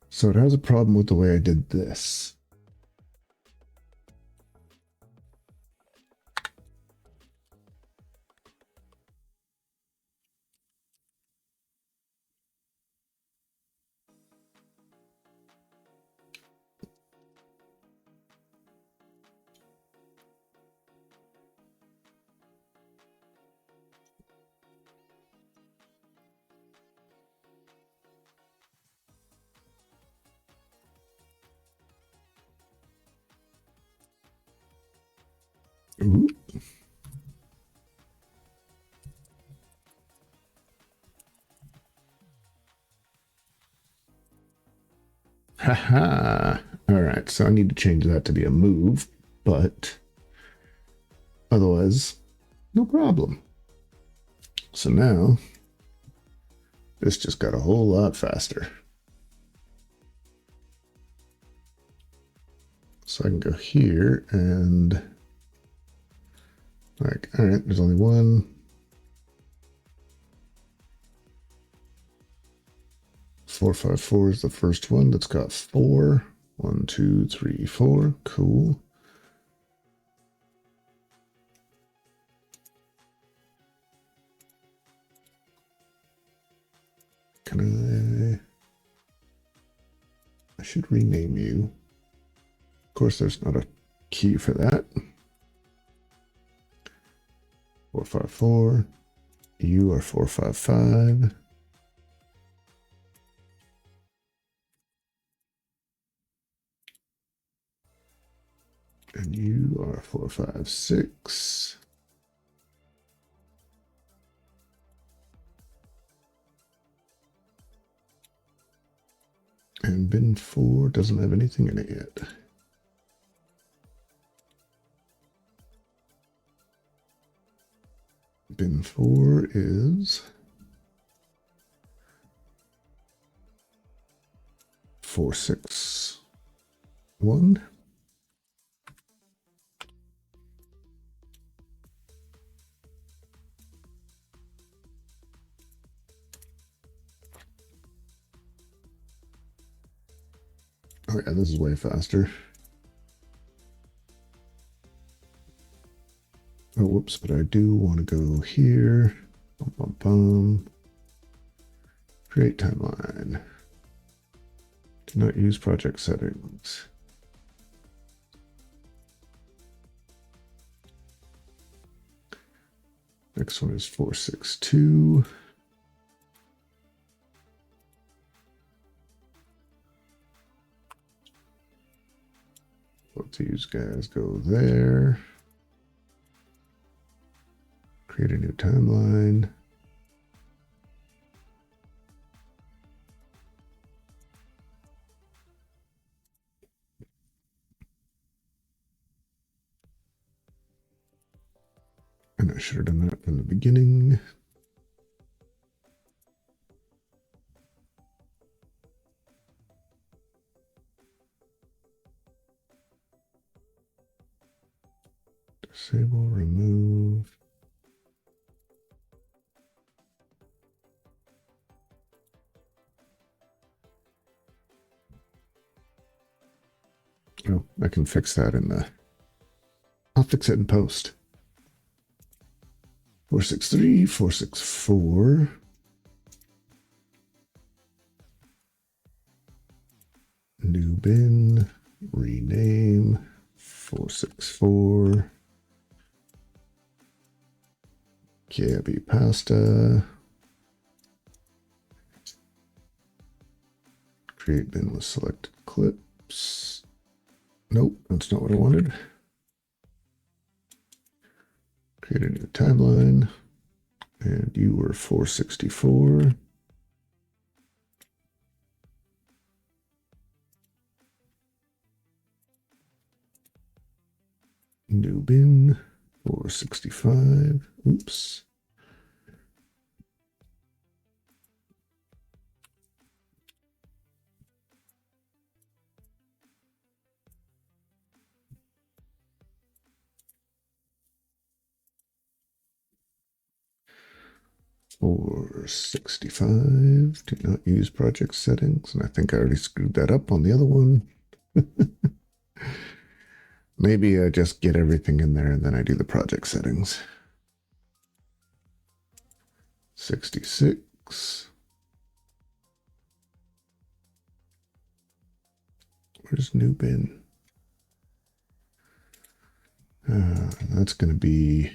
So it has a problem with the way I did this. Ooh. Haha. All right, so I need to change that to be a move, but otherwise, no problem. So now, this just got a whole lot faster. So I can go here and like, all right, there's only one. 454 is the first one that's got 4. 1, 2, 3, 4. Cool. Can I should rename you. Of course, there's not a key for that. 454. You are 455. And you are 456. And bin 4 doesn't have anything in it yet. Bin 4 is 461. Oh yeah, this is way faster. Oh, whoops, but I do want to go here. Bum, bum, bum. Create timeline. Do not use project settings. Next one is 462. Both these guys go there. Create a new timeline. And I should have done that from the beginning. Disable, remove. Oh, I can fix that in the... I'll fix it in post. 463, 464. New bin, rename, 464. Gabby pasta. Create bin with selected clips. Nope, that's not what I wanted. Create a new timeline. And you were 464. New bin, 465. Oops. Or 65. Do not use project settings. And I think I already screwed that up on the other one. Maybe I just get everything in there and then I do the project settings. 66. Where's new bin? That's going to be...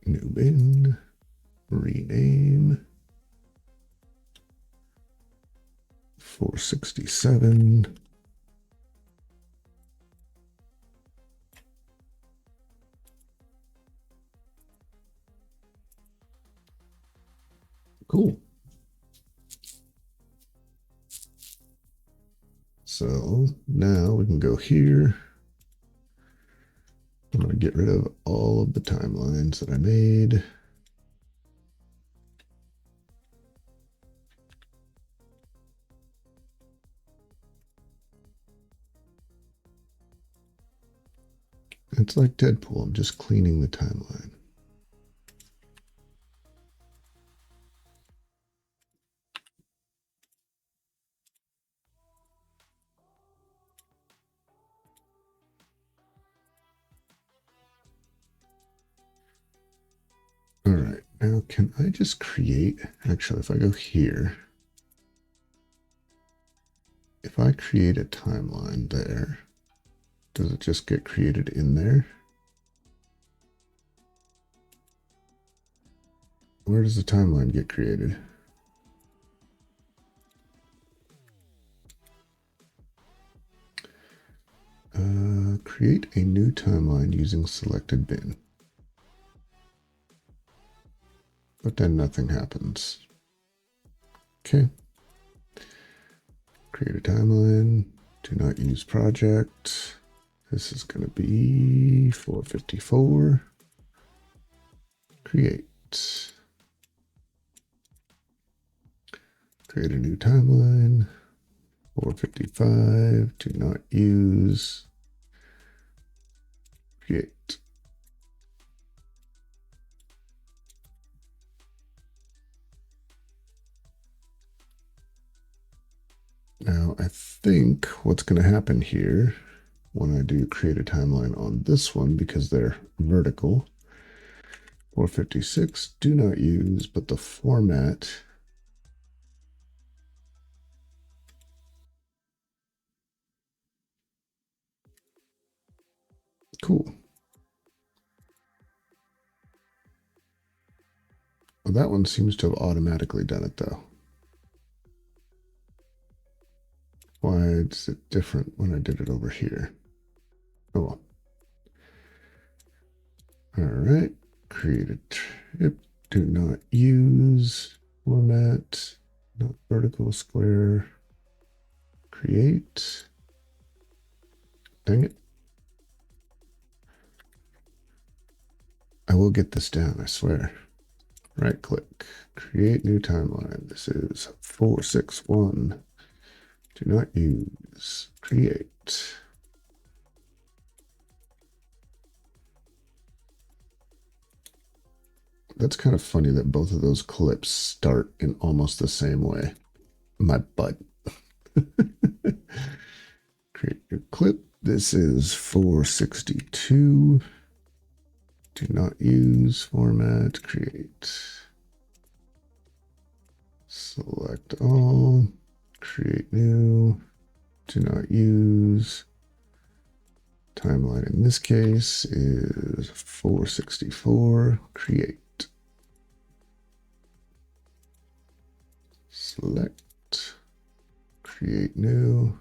New bin, rename, 467. Cool. So now we can go here, I'm going to get rid of all of the timelines that I made. It's like Deadpool. I'm just cleaning the timeline. All right, now can I just create, actually, if I go here, if I create a timeline there, does it just get created in there? Where does the timeline get created? Create a new timeline using selected bin. But then nothing happens. Okay. Create a timeline. Do not use project. This is going to be 454. Create. Create a new timeline. 455. Do not use. Create. Now, I think what's going to happen here when I do create a timeline on this one, because they're vertical, 456, do not use, but the format cool. Well, that one seems to have automatically done it though. Why is it different when I did it over here? Oh well. All right, create a trip. Do not use format, not vertical square. Create. Dang it. I will get this down, I swear. Right click, create new timeline. This is 461. Do not use, create. That's kind of funny that both of those clips start in almost the same way. My butt. Create new clip. This is 462. Do not use format, create. Select all, create new, do not use. Timeline in this case is 464, create. Select, create new,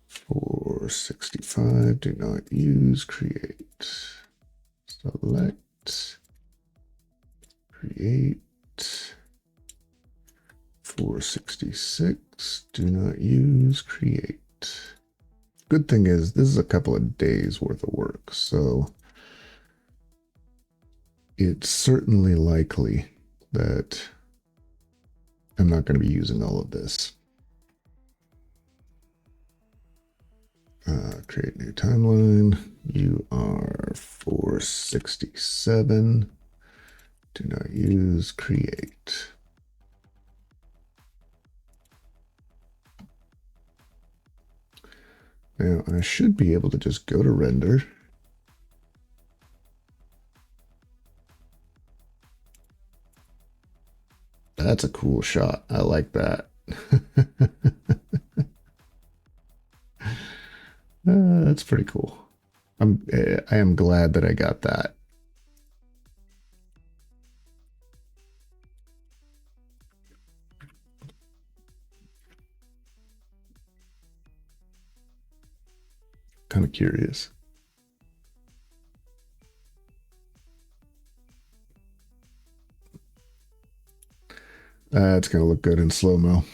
465, do not use, create. Select, create. 466, do not use, create. Good thing is this is a couple of days worth of work, so it's certainly likely that I'm not going to be using all of this. Create new timeline. You are 467. Do not use, create. Now I should be able to just go to render. That's a cool shot. I like that. That's pretty cool. I am glad that I got that. Kind of curious. It's gonna look good in slow-mo.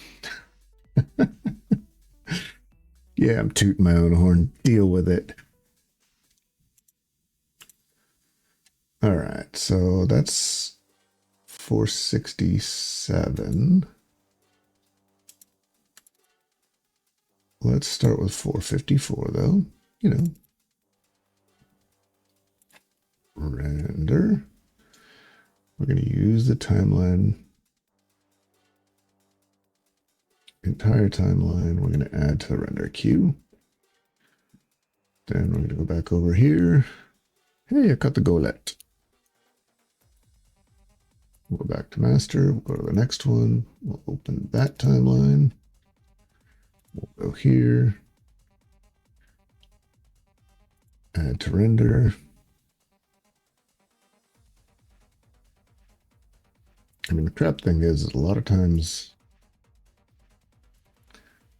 Yeah, I'm tooting my own horn. Deal with it. All right, so that's 467. Let's start with 454 though, you know. Render. We're going to use the timeline, entire timeline. We're going to add to the render queue. Then we're going to go back over here. Hey, I got the golet. We'll go back to master. We'll go to the next one. We'll open that timeline. We'll go here. Add to render. I mean, the crap thing is a lot of times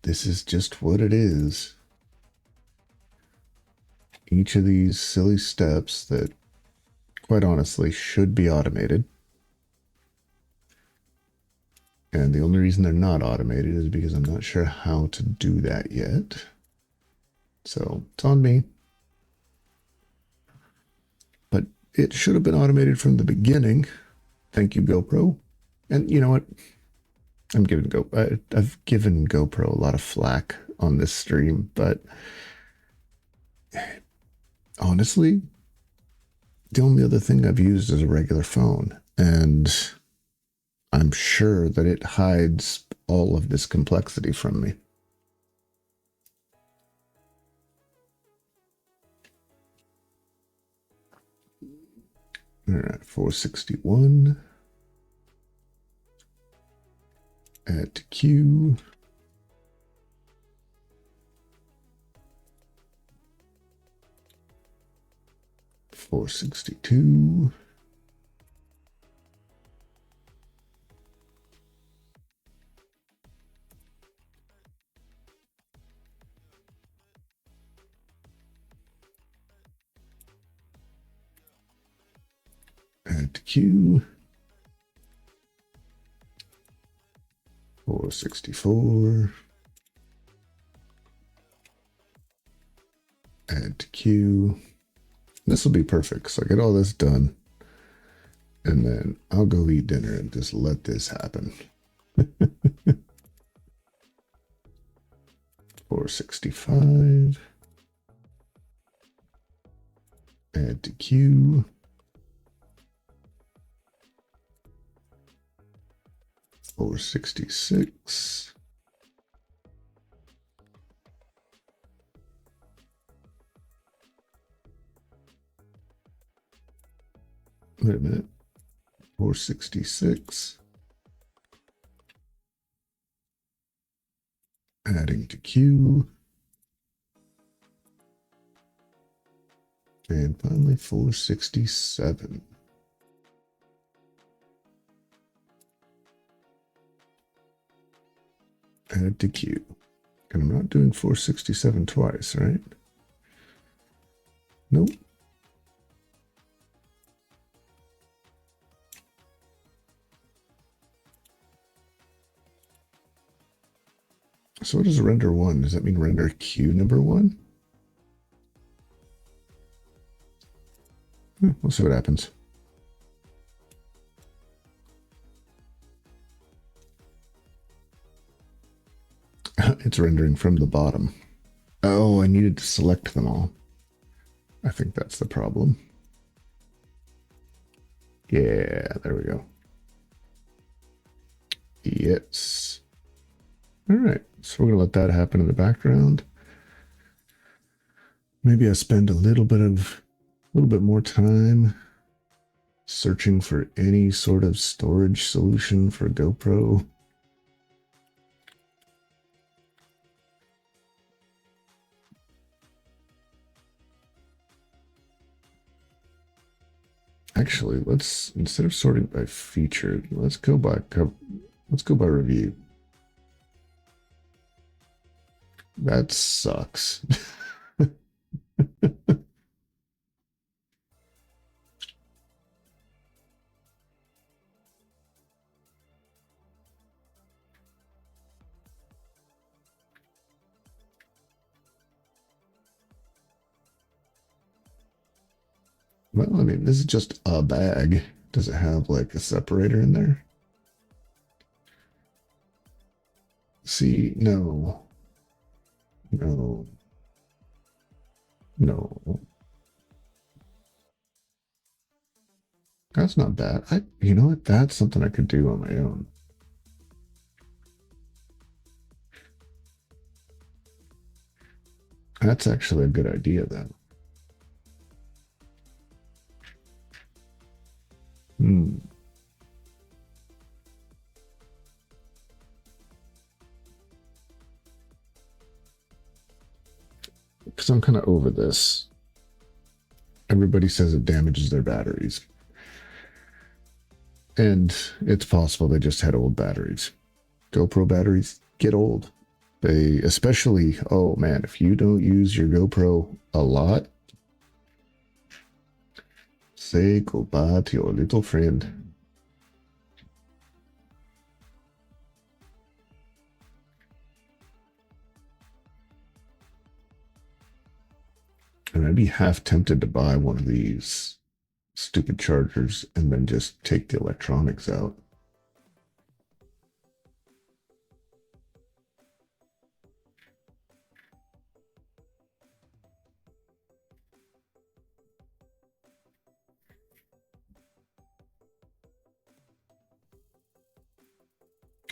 this is just what it is. Each of these silly steps that, quite honestly, should be automated. And the only reason they're not automated is because I'm not sure how to do that yet. So it's on me. But it should have been automated from the beginning. Thank you, GoPro. And you know what? I've given GoPro a lot of flack on this stream, but honestly, the only other thing I've used is a regular phone, and I'm sure that it hides all of this complexity from me. All right, 461. Add to queue. $462. Add to queue. 464. Add to queue. This will be perfect. So I get all this done. And then I'll go eat dinner and just let this happen. 465. Add to queue. 466. Wait a minute. 466. Adding to queue. And finally 467. Add to queue. And I'm not doing 467 twice, right? Nope. So what is render 1? Does that mean render queue number 1? We'll see what happens. It's rendering from the bottom. Oh, I needed to select them all. I think that's the problem. Yeah, there we go. Yes. All right, so we're gonna let that happen in the background. Maybe I spend a little bit more time searching for any sort of storage solution for GoPro. Actually, let's, instead of sorting by feature, let's go by review. That sucks. Well, I mean, this is just a bag. Does it have like a separator in there? See, no. No. No. That's not bad. You know what? That's something I could do on my own. That's actually a good idea, then. Because I'm kind of over this. Everybody says it damages their batteries. And it's possible they just had old batteries. GoPro batteries get old. They, especially, oh man, if you don't use your GoPro a lot, say goodbye to your little friend. And I'd be half tempted to buy one of these stupid chargers and then just take the electronics out.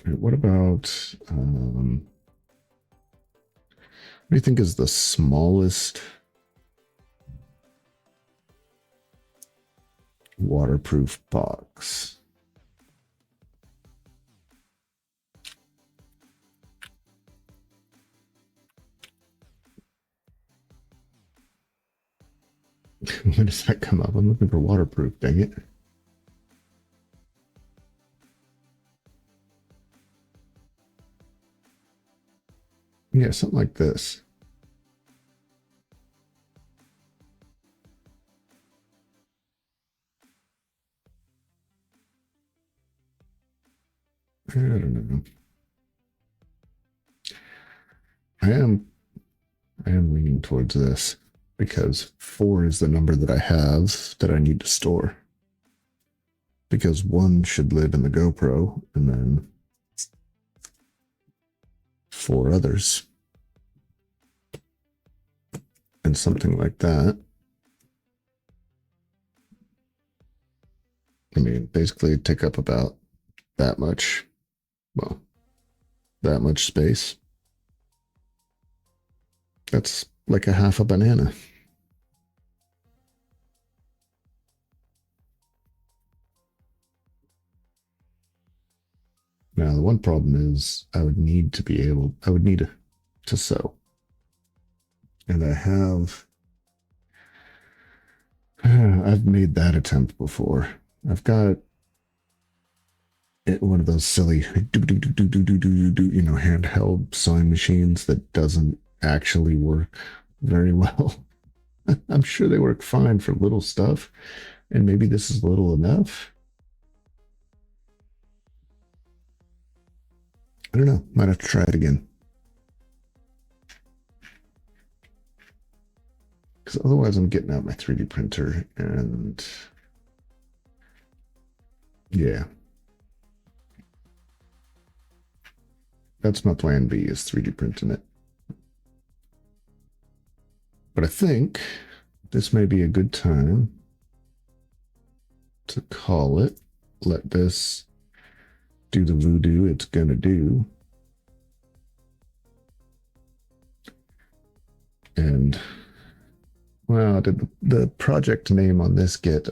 What about, what do you think is the smallest waterproof box? When does that come up? I'm looking for waterproof, dang it. Yeah, something like this. I don't know. I am leaning towards this because 4 is the number that I have that I need to store. Because 1 should live in the GoPro and then 4 others. And something like that. I mean, basically take up about that much, well, that much space. That's like a half a banana. Now, the one problem is I would need to sew. And I've made that attempt before. I've got one of those silly, handheld sewing machines that doesn't actually work very well. I'm sure they work fine for little stuff, and maybe this is little enough. I don't know. Might have to try it again. Because otherwise I'm getting out my 3D printer and yeah. That's my plan B, is 3D printing it. But I think this may be a good time to call it. Let this do the voodoo it's gonna do. And well, did the project name on this get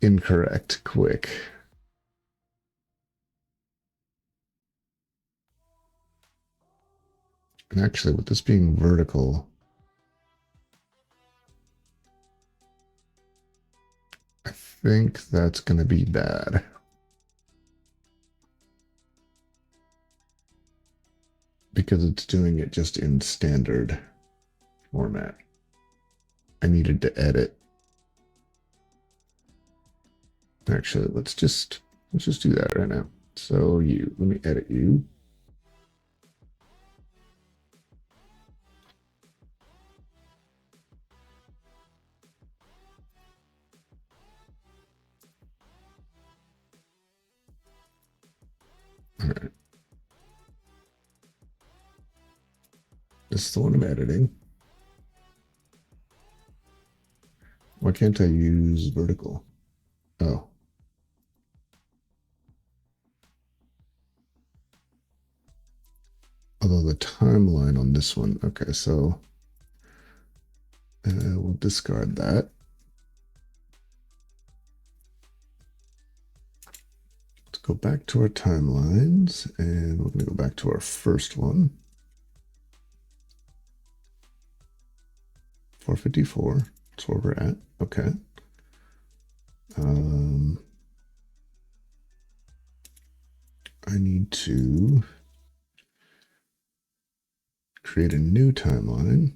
incorrect quick? And actually, with this being vertical, I think that's going to be bad. Because it's doing it just in standard format. I needed to edit. Actually, let's just do that right now. So let me edit you. This is the one I'm editing. Why can't I use vertical? Oh. Although the timeline on this one, okay, so we'll discard that. Let's go back to our timelines, and we're going to go back to our first one. 454, that's where we're at. Okay. I need to create a new timeline.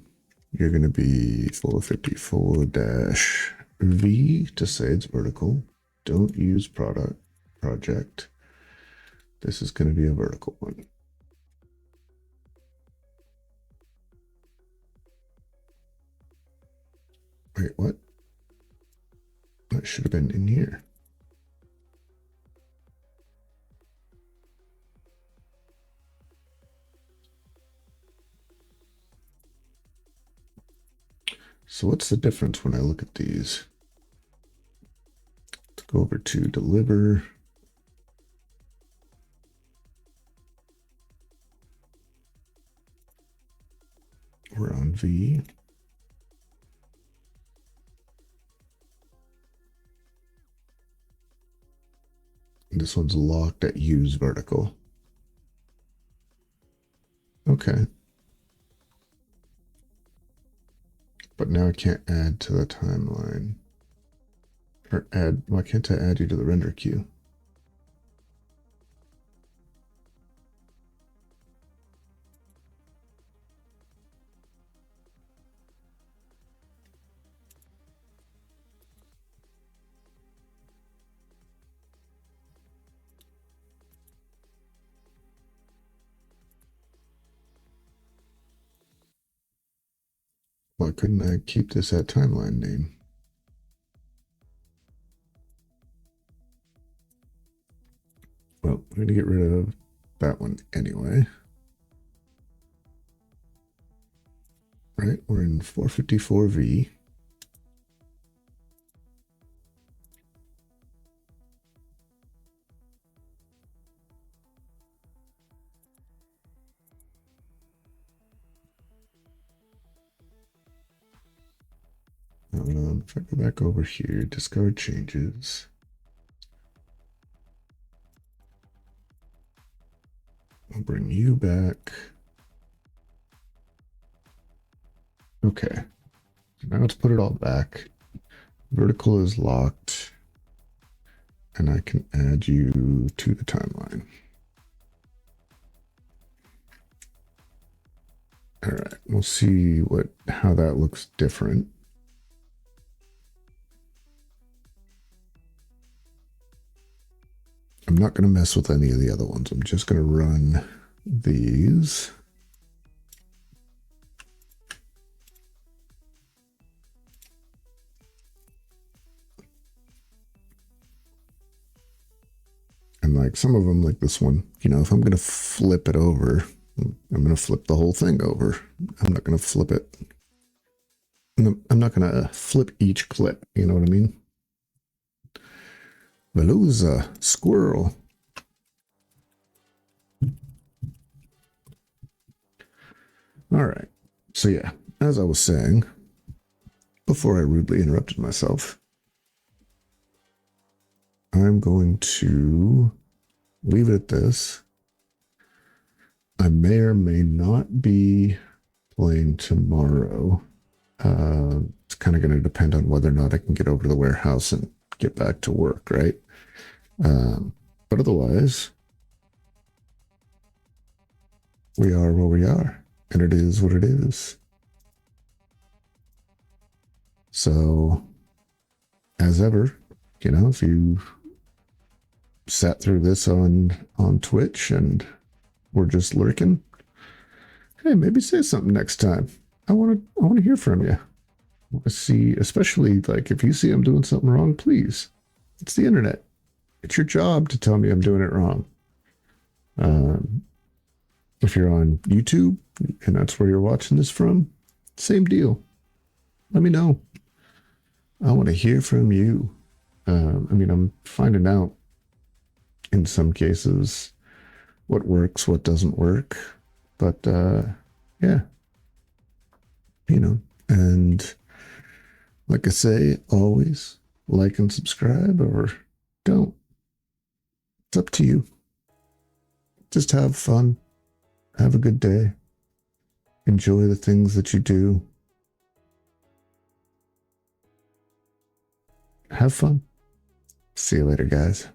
You're going to be 454-V to say it's vertical. Don't use project. This is going to be a vertical one. Wait, what? That should have been in here. So what's the difference when I look at these? Let's go over to deliver. We're on V. This one's locked at use vertical. Okay. But now I can't add to the timeline. Or add, why can't I add you to the render queue? Why couldn't I keep this at timeline name? Well, we're going to get rid of that one anyway. Right, we're in 454V. If I go back over here, discard changes. I'll bring you back. Okay, so now let's put it all back. Vertical is locked, and I can add you to the timeline. All right, we'll see how that looks different. I'm not going to mess with any of the other ones. I'm just going to run these. And like some of them, like this one, you know, if I'm going to flip it over, I'm going to flip the whole thing over. I'm not going to flip it. I'm not going to flip each clip. You know what I mean? Veluza, squirrel. All right. So yeah, as I was saying, before I rudely interrupted myself, I'm going to leave it at this. I may or may not be playing tomorrow. It's kind of going to depend on whether or not I can get over to the warehouse and get back to work, right? But otherwise, we are where we are, and it is what it is. So, as ever, you know, if you sat through this on Twitch and were just lurking, hey, maybe say something next time. I want to hear from you. I want to see, especially like if you see I'm doing something wrong, please. It's the internet. It's your job to tell me I'm doing it wrong. If you're on YouTube and that's where you're watching this from, same deal. Let me know. I want to hear from you. I'm finding out in some cases what works, what doesn't work. But yeah, and like I say, always like and subscribe or don't. It's up to you. Just have fun. Have a good day. Enjoy the things that you do. Have fun. See you later, guys.